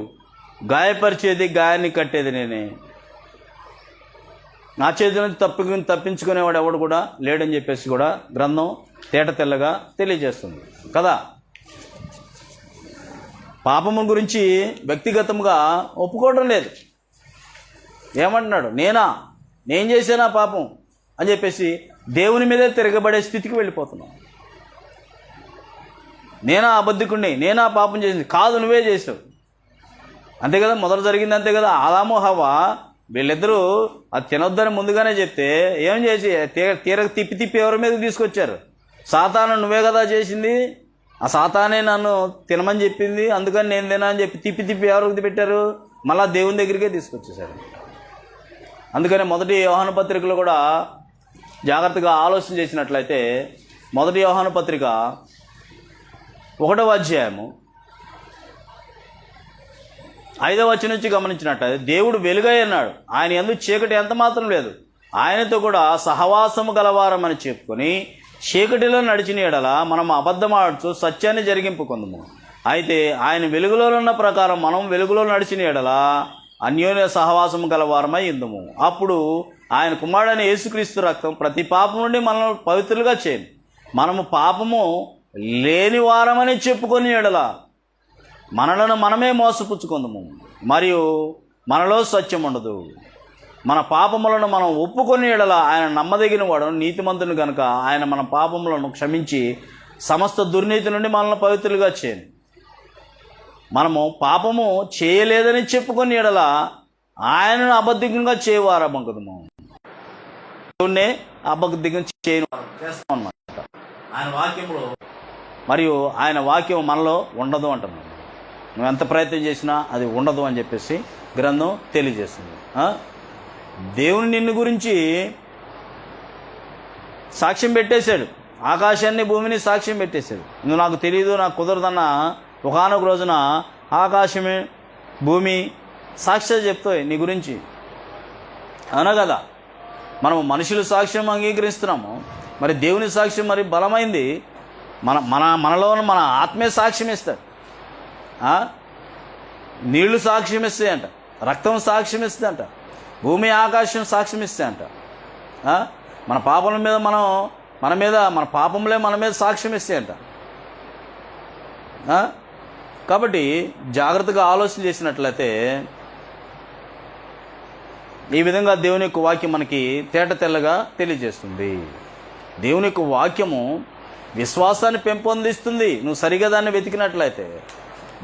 Speaker 1: గాయపరిచేది గాయాన్ని కట్టేది నేనే, నా చేతి నుంచి తప్పించుకునేవాడు ఎవడు కూడా లేడని చెప్పేసి కూడా గ్రంథం తేట తెల్లగా తెలియజేస్తుంది కదా. పాపము గురించి వ్యక్తిగతంగా ఒప్పుకోవడం లేదు. ఏమంటున్నాడు? నేను చేశానా పాపం అని చెప్పేసి దేవుని మీదే తిరగబడే స్థితికి వెళ్ళిపోతున్నాం. నేనా అబద్ధికుణ్ణి, నేనా పాపం చేసింది? కాదు, నువ్వే చేసావు. అంతే కదా, మొదట జరిగింది అంతే కదా. ఆదాము హవ్వ వీళ్ళిద్దరూ అది తినొద్దని ముందుగానే చెప్తే ఏం చేసి తీరక తిప్పి ఎవరి మీద తీసుకొచ్చారు? సాతాను నువ్వే కదా చేసింది, ఆ సాతానే నన్ను తినమని చెప్పింది, అందుకని నేను తినా అని చెప్పి తిప్పి ఎవరికి పెట్టారు? మళ్ళా దేవుని దగ్గరికే తీసుకొచ్చేసారు. అందుకని మొదటి యోహాను పత్రికలో కూడా జాగ్రత్తగా ఆలోచన చేసినట్లయితే, మొదటి యోహాను పత్రిక 1వ అధ్యాయము 5వ వచనం నుంచి గమనించినట్లయితే, దేవుడు వెలుగై అన్నాడు, ఆయన యందు చీకటి ఎంత మాత్రం లేదు, ఆయనతో కూడా సహవాసము గలవారమని చెప్పుకొని చీకటిలో నడిచిన ఎడల మనం అబద్ధమాడుతూ సత్యాన్ని జరిగింపుకుందాము. అయితే ఆయన వెలుగులో ఉన్న ప్రకారం మనం వెలుగులో నడిచిన ఎడల అన్యోన్య సహవాసము గలవారమై ఇందుము. అప్పుడు ఆయన కుమారుడైన యేసుక్రీస్తు రక్తం ప్రతి పాపం నుండి మనల్ని పవిత్రులుగా చేయను. మనము పాపము లేని వారమని చెప్పుకొని ఎడల మనలను మనమే మోసపుచ్చుకుందాము, మరియు మనలో సత్యం ఉండదు. మన పాపములను మనం ఒప్పుకొని ఎడల ఆయన నమ్మదగిన వాడు, నీతిమంతుని కనుక ఆయన మన పాపములను క్షమించి సమస్త దుర్నీతి నుండి మనల్ని పవిత్రులుగా చేయను. మనము పాపము చేయలేదని చెప్పుకొని ఎడల ఆయనను అబద్ధికంగా చేయవారమ్మకదము. దేవుణ్ణే అబద్ధికం చేస్తాం అన్నమాట ఆయన వాక్యంలో. మరియు ఆయన వాక్యం మనలో ఉండదు అంటున్నాడు. నువ్వు ఎంత ప్రయత్నం చేసినా అది ఉండదు అని చెప్పేసి గ్రంథం తెలియజేస్తుంది. దేవుని నిన్ను గురించి సాక్ష్యం పెట్టేశాడు, ఆకాశాన్ని భూమిని సాక్ష్యం పెట్టేశాడు. నువ్వు నాకు తెలియదు, నాకు కుదరదన్న ఒకనొక రోజున ఆకాశమే భూమి సాక్ష్యాలు చెప్తాయి నీ గురించి, అవునా కదా. మనం మనుషుల సాక్ష్యం అంగీకరిస్తున్నాము, మరి దేవుని సాక్ష్యం మరి బలమైంది. మనలో మన ఆత్మే సాక్ష్యం ఇస్తాడు. నీళ్లు సాక్ష్యం ఇస్తాయంట, రక్తం సాక్ష్యం ఇస్తుందంట, భూమి ఆకాశం సాక్ష్యం ఇస్తాయంట. మన పాపల మీద మన పాపంలే మన మీద సాక్ష్యం ఇస్తాయంట. కాబట్టి జాగ్రత్తగా ఆలోచన చేసినట్లయితే ఈ విధంగా దేవుని యొక్క వాక్యం మనకి తేట తెల్లగా తెలియజేస్తుంది. దేవుని యొక్క వాక్యము విశ్వాసాన్ని పెంపొందిస్తుంది నువ్వు సరిగా దాన్ని వెతికినట్లయితే.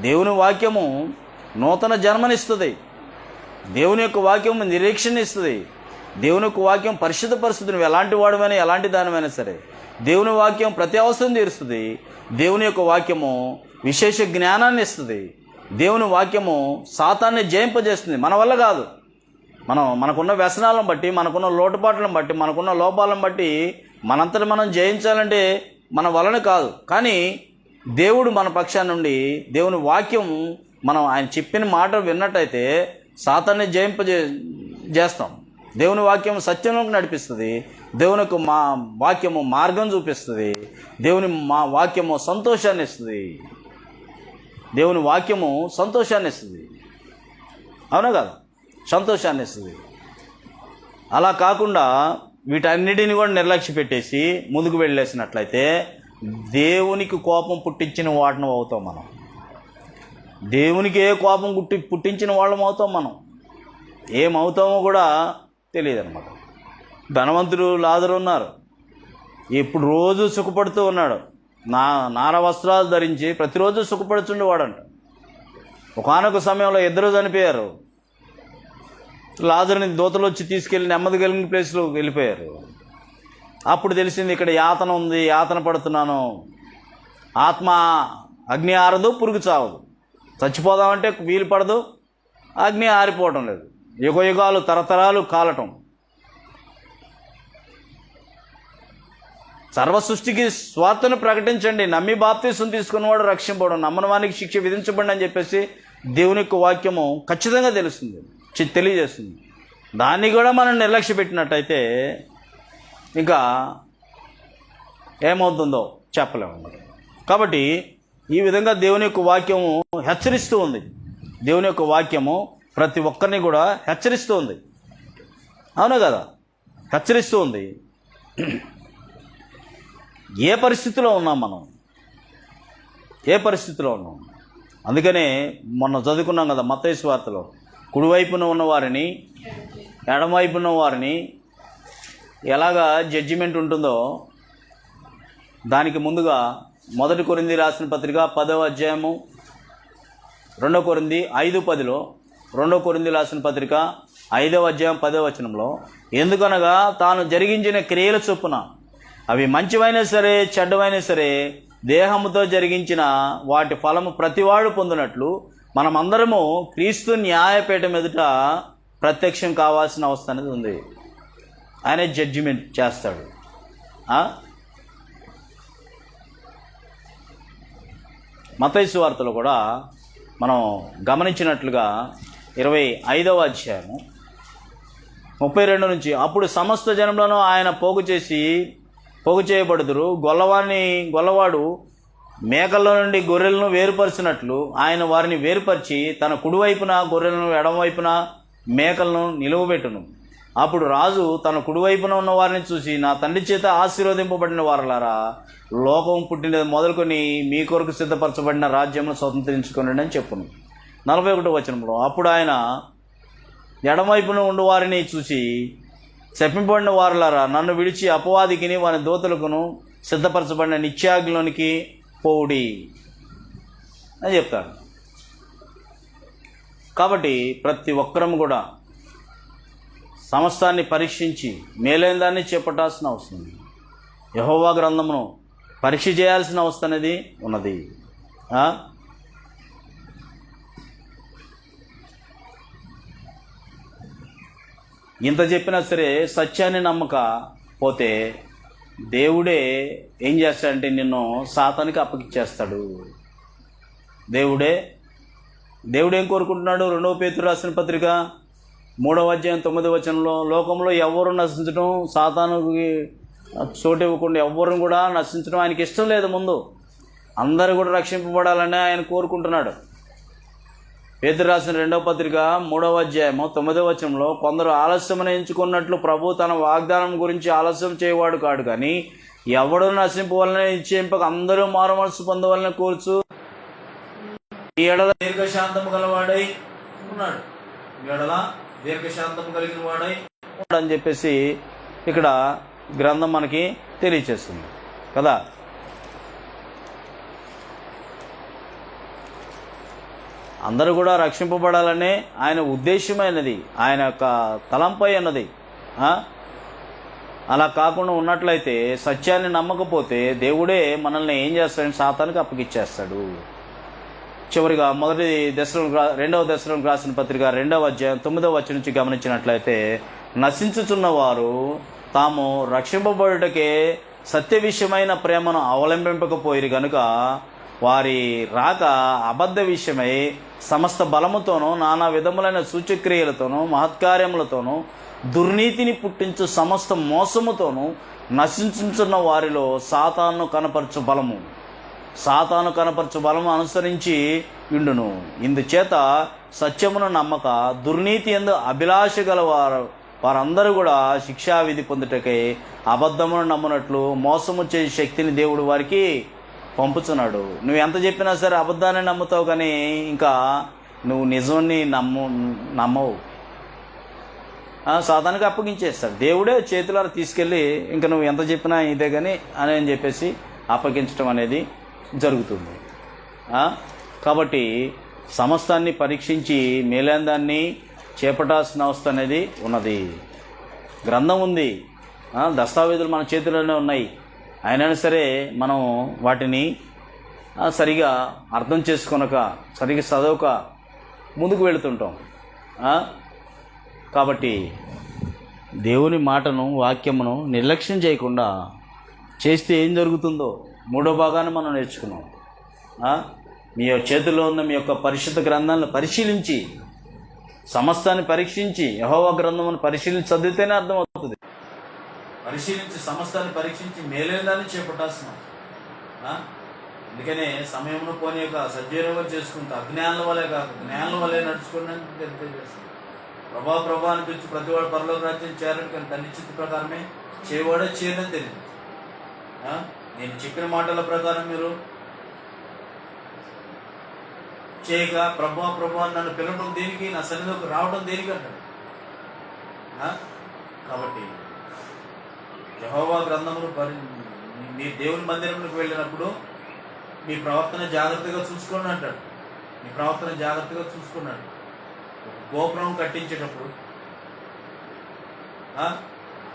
Speaker 1: దేవుని వాక్యము నూతన జన్మనిస్తుంది. దేవుని యొక్క వాక్యం నిరీక్షణ ఇస్తుంది. దేవుని యొక్క వాక్యం పరిశుద్ధపరుస్తుంది. నువ్వు ఎలాంటి వాడువైనా ఎలాంటి దానివైనా సరే దేవుని వాక్యం ప్రతి అవసరం తీరుస్తుంది. దేవుని యొక్క వాక్యము విశేష జ్ఞానాన్ని ఇస్తుంది. దేవుని వాక్యము సాతాన్ని జయింపజేస్తుంది. మన వల్ల కాదు, మనకున్న వ్యసనాలను బట్టి, మనకున్న లోటుపాట్లను బట్టి, మనకున్న లోపాలను బట్టి మనంతటి మనం జయించాలంటే మన వలన కాదు. కానీ దేవుడు మన పక్షాన నుండి, దేవుని వాక్యం మనం ఆయన చెప్పిన మాట విన్నట్టయితే సాతాన్ని జయింపజేస్తాం. దేవుని వాక్యం సత్యంలోకి నడిపిస్తుంది. దేవుని వాక్యము మార్గం చూపిస్తుంది. దేవుని వాక్యము సంతోషాన్ని ఇస్తుంది. దేవుని వాక్యము సంతోషాన్ని ఇస్తుంది. అవునా కదా? సంతోషాన్ని ఇస్తుంది. అలా కాకుండా వీటన్నిటిని కూడా నిర్లక్ష్య పెట్టేసి ముందుకు వెళ్ళేసినట్లయితే దేవునికి కోపం పుట్టించిన వాటిని అవుతాం మనం. దేవునికి ఏ కోపం పుట్టించిన వాళ్ళం అవుతాం మనం. ఏమవుతామో కూడా తెలియదు అన్నమాట. ధనవంతుడు లాజరు ఉన్నారు. ఇప్పుడు రోజు సుఖపడుతూ ఉన్నాడు. నార వస్త్రాలు ధరించి ప్రతిరోజు సుఖపడుతుండేవాడంట. ఒకానొక సమయంలో ఇద్దరు చనిపోయారు. లాజరుని దూతలు వచ్చి తీసుకెళ్ళి నెమ్మది కలిగిన ప్లేస్లో వెళ్ళిపోయారు. అప్పుడు తెలిసింది, ఇక్కడ యాతన ఉంది, యాతన పడుతున్నాను. ఆత్మ అగ్ని ఆరదు, పురుగు చావదు. చచ్చిపోదామంటే వీలు పడదు, అగ్ని ఆరిపోవటం లేదు. యుగయుగాలు తరతరాలు కాలటం. సర్వ సృష్టికి స్వార్థను ప్రకటించండి, నమ్మి బాప్తీసం తీసుకున్నవాడు రక్షింపడం, నమ్మని వానికి శిక్ష విధించబడి అని చెప్పేసి దేవుని యొక్క వాక్యము ఖచ్చితంగా తెలియజేస్తుంది. దాన్ని కూడా మనం నిర్లక్ష్య పెట్టినట్టయితే ఇంకా ఏమవుతుందో చెప్పలేము. కాబట్టి ఈ విధంగా దేవుని యొక్క వాక్యము హెచ్చరిస్తూ ఉంది. దేవుని యొక్క వాక్యము ప్రతి ఒక్కరిని కూడా హెచ్చరిస్తూ ఉంది. అవునా కదా? హెచ్చరిస్తూ ఉంది. ఏ పరిస్థితిలో ఉన్నాం మనం, ఏ పరిస్థితిలో ఉన్నాం. అందుకనే మొన్న చదువుకున్నాం కదా మత్తయి సువార్తలో, కుడివైపున ఉన్నవారిని, ఎడమవైపున వారిని ఎలాగా జడ్జిమెంట్ ఉంటుందో దానికి ముందుగా 1 కొరింథీ రాసిన పత్రిక 10వ అధ్యాయము 2 కొరింథీ 5:10లో, 2 కొరింథీ రాసిన పత్రిక 5వ అధ్యాయం 10వ వచనంలో, ఎందుకనగా తాను జరిగించిన క్రియల చొప్పున అవి మంచివైనా సరే చెడ్డవైనా సరే దేహముతో జరిగించిన వాటి ఫలము ప్రతివాడు పొందినట్లు మనమందరము క్రీస్తు న్యాయపీఠం ఎదుట ప్రత్యక్షం కావాల్సిన అవసరం అనేది ఉంది. ఆయనే జడ్జిమెంట్ చేస్తాడు. మత్తయి సువార్తలో కూడా మనం గమనించినట్లుగా 25వ అధ్యాయము 32 నుంచి, అప్పుడు సమస్త జనములను ఆయన పోగు చేయబడుదురు. గొల్లవాడు మేకల్లో నుండి గొర్రెలను వేరుపరిచినట్లు ఆయన వారిని వేరుపరిచి తన కుడివైపున గొర్రెలను, ఎడమవైపున మేకలను నిలువబెట్టును. అప్పుడు రాజు తన కుడివైపున ఉన్న వారిని చూసి, నా తండ్రి చేత ఆశీర్వదింపబడిన వారలారా, లోకం పుట్టినది మొదలుకొని మీ కొరకు సిద్ధపరచబడిన రాజ్యమును స్వతంత్రించుకోండి అని చెప్పును. 41వ వచనంలో, అప్పుడు ఆయన ఎడమవైపున ఉండు వారిని చూసి, శపింపబడిన వారలారా, నన్ను విడిచి అపవాదికిని వారి దూతలకును సిద్ధపరచబడిన నిత్యాగ్నిలోనికి పోవుడి అని చెప్తాడు. కాబట్టి ప్రతి ఒక్కరం కూడా సమస్తాన్ని పరీక్షించి మేలైన దాన్ని చేపట్టాల్సిన అవసరం ఉంది. యెహోవా గ్రంథమును పరీక్ష చేయాల్సిన అవసరం అనేది ఉన్నది. ఇంత చెప్పినా సరే సత్యాన్ని నమ్మకపోతే దేవుడే ఏం చేస్తాడంటే నిన్ను సాతానికి అప్పగిచ్చేస్తాడు. దేవుడు ఏం కోరుకుంటున్నాడు? 2వ పేతురు రాసిన పత్రిక 3వ అధ్యాయం 9వ వచనంలో, లోకంలో ఎవరు నశించడం, సాతానుకి చోటు ఇవ్వకుండా ఎవరిని కూడా నశించడం ఆయనకి ఇష్టం లేదు. ముందు అందరూ కూడా రక్షింపబడాలని ఆయన కోరుకుంటున్నాడు. పేతురు రాసిన 2వ పత్రిక 3వ అధ్యాయము 9వ వచనంలో, కొందరు ఆలస్యమని ఎంచుకున్నట్లు ప్రభు తన వాగ్దానం గురించి ఆలస్యం చేయవాడు కాడు, కానీ ఎవడు నశింపవలన నిశ్చయింపక అందరూ మారు మనసు పొందవలన కోరుచు ఈ ఎడల దీర్ఘశాంతము గలవాడై ఉన్నాడు, దీర్ఘశాంతం కలిగిన వాడై అని చెప్పేసి ఇక్కడ గ్రంథం మనకి తెలియచేస్తుంది కదా. అందరూ కూడా రక్షింపబడాలనే ఆయన ఉద్దేశమైనది, ఆయన యొక్క తలంపై అన్నది. అలా కాకుండా ఉన్నట్లయితే, సత్యాన్ని నమ్మకపోతే దేవుడే మనల్ని ఏం చేస్తాడని సాతానికి అప్పగిచ్చేస్తాడు. చివరిగా రెండవ దశలోనికి రాసిన పత్రిక 2వ అధ్యాయం 9వ వచనం నుంచి గమనించినట్లయితే, నశించుచున్న వారు తాము రక్షింపబడుటకే సత్య విషయమైన ప్రేమను అవలంబింపకపోయిరు గనుక వారి రాక అబద్ధ విషయమై సమస్త బలముతోనూ నానా విధములైన సూచక్రియలతోనూ మహత్కార్యములతోనూ దుర్నీతిని పుట్టించు సమస్త మోసముతోనూ నశించుచున్న వారిలో సాతాను కనపరచు బలము అనుసరించి ఉండును. ఇందుచేత సత్యమును నమ్మక దుర్నీతి యందు అభిలాష గల వారందరూ కూడా శిక్షావిధి పొందుటకై అబద్ధమును నమ్మునట్లు మోసము చేసే శక్తిని దేవుడు వారికి పంపుతున్నాడు. నువ్వు ఎంత చెప్పినా సరే అబద్ధాన్ని నమ్ముతావు, కానీ ఇంకా నువ్వు నిజాన్ని నమ్మవు. సాతానికి అప్పగించేస్తాడు. దేవుడే చేతులారా తీసుకెళ్ళి ఇంకా నువ్వు ఎంత చెప్పినా ఇదే కానీ అని చెప్పేసి అప్పగించడం అనేది జరుగుతుంది. కాబట్టి సమస్తాన్ని పరీక్షించి మేలైన దాన్ని చేపట్టాల్సిన అవస్థ అనేది ఉన్నది. గ్రంథం ఉంది, దస్తావేజులు మన చేతుల్లోనే ఉన్నాయి. అయినా సరే మనం వాటిని సరిగా అర్థం చేసుకొనక, సరిగా చదవక ముందుకు వెళుతుంటాం. కాబట్టి దేవుని మాటను, వాక్యమును నిర్లక్ష్యం చేయకుండా చేస్తే ఏం జరుగుతుందో 3వ భాగాన్ని మనం నేర్చుకున్నాం. మీ చేతిలో ఉన్న మీ యొక్క పరిశుద్ధ గ్రంథాలను పరిశీలించి, సమస్తాన్ని పరీక్షించి, యెహోవా గ్రంథమును పరిశీలించి చదివితేనే అర్థమవుతుంది. పరిశీలించి సమస్తాన్ని పరీక్షించి మేలైన దాన్ని చేపట్టాల్సిన. అందుకనే సమయంలో పోనీ యొక్క సద్వినియోగం చేసుకుంటూ అజ్ఞానుల వల్లే కాక జ్ఞానుల వల్లే నడుచుకోవడానికి తెలియజేస్తుంది. ప్రభా అనిపించి ప్రతివాడు పరలోక రాజ్యం చేరడు, కానీ తన నిశ్చిత ప్రకారమే చేయవాడే చేయదని తెలియదు. నేను చెప్పిన మాటల ప్రకారం మీరు చేయక ప్రభా నన్ను పిలవడం దేనికి, నా సన్నిధిలోకి రావడం దేనికి అంటాడు. కాబట్టి యెహోవా గ్రంథమును మీ దేవుని మందిరంలోకి వెళ్ళినప్పుడు మీ ప్రవర్తన జాగ్రత్తగా చూసుకోండి అంటాడు. మీ ప్రవర్తన జాగ్రత్తగా చూసుకున్నాడు. గోపురం కట్టించేటప్పుడు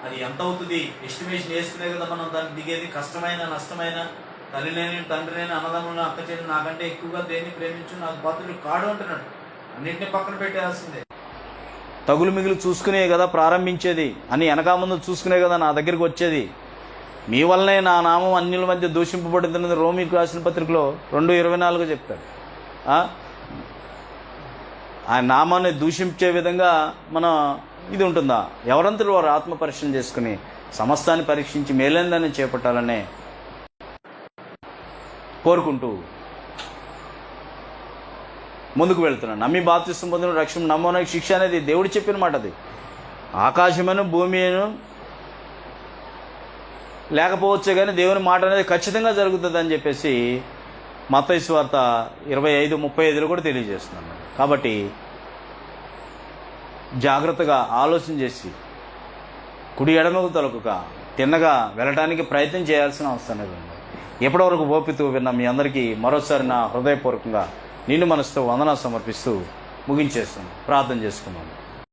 Speaker 1: అది ఎంత అవుతుంది ఎస్టిమేషన్ వేసుకునే కదా మనం దాన్ని దిగేది. కష్టమైన నష్టమైన, తల్లిలేని తండ్రిలేని అన్నదమ్ములను అక్క చెల్లి నాకంటే ఎక్కువగా దేన్ని ప్రేమించు, నాకు బాధ్యుడు కాడు అంటున్నాడు. అన్నింటినీ పక్కన పెట్టేయాల్సిందే. తగులు మిగులు చూసుకునే కదా ప్రారంభించేది అని, వెనక ముందు చూసుకునే కదా నా దగ్గరికి వచ్చేది. మీ వల్లనే నా నామం అన్యుల మధ్య దూషింపబడుతున్నది రోమీకు రాసిన పత్రికలో 2:24 చెప్తాడు. ఆ నామాన్ని దూషించే విధంగా మన ఇది ఉంటుందా? ఎవరంతలో వారు ఆత్మ పరీక్షణ చేసుకుని సమస్తాన్ని పరీక్షించి మేలైనదాన్ని చేపట్టాలనే కోరుకుంటూ ముందుకు వెళ్తున్నాను. నమ్మి బాప్తిస్మం పొందిన రక్షణ నమ్మడానికి శిక్ష అనేది దేవుడు చెప్పిన మాట. అది ఆకాశమను భూమిను లేకపోవచ్చే కానీ దేవుని మాట అనేది ఖచ్చితంగా జరుగుతుంది అని చెప్పేసి మత్తయి సువార్త 25:35 కూడా తెలియజేస్తున్నాను. కాబట్టి జాగ్రత్తగా ఆలోచన చేసి కుడి ఎడమకు తొలగక తిన్నగా వెళ్ళటానికి ప్రయత్నం చేయాల్సిన అవసరం లేదు. ఎప్పటివరకు ఓపితో విన్న మీ అందరికీ మరోసారి నా హృదయపూర్వకంగా నిండు మనసుతో వందనాలు సమర్పిస్తూ ముగించేస్తాను. ప్రార్థన చేసుకున్నాను.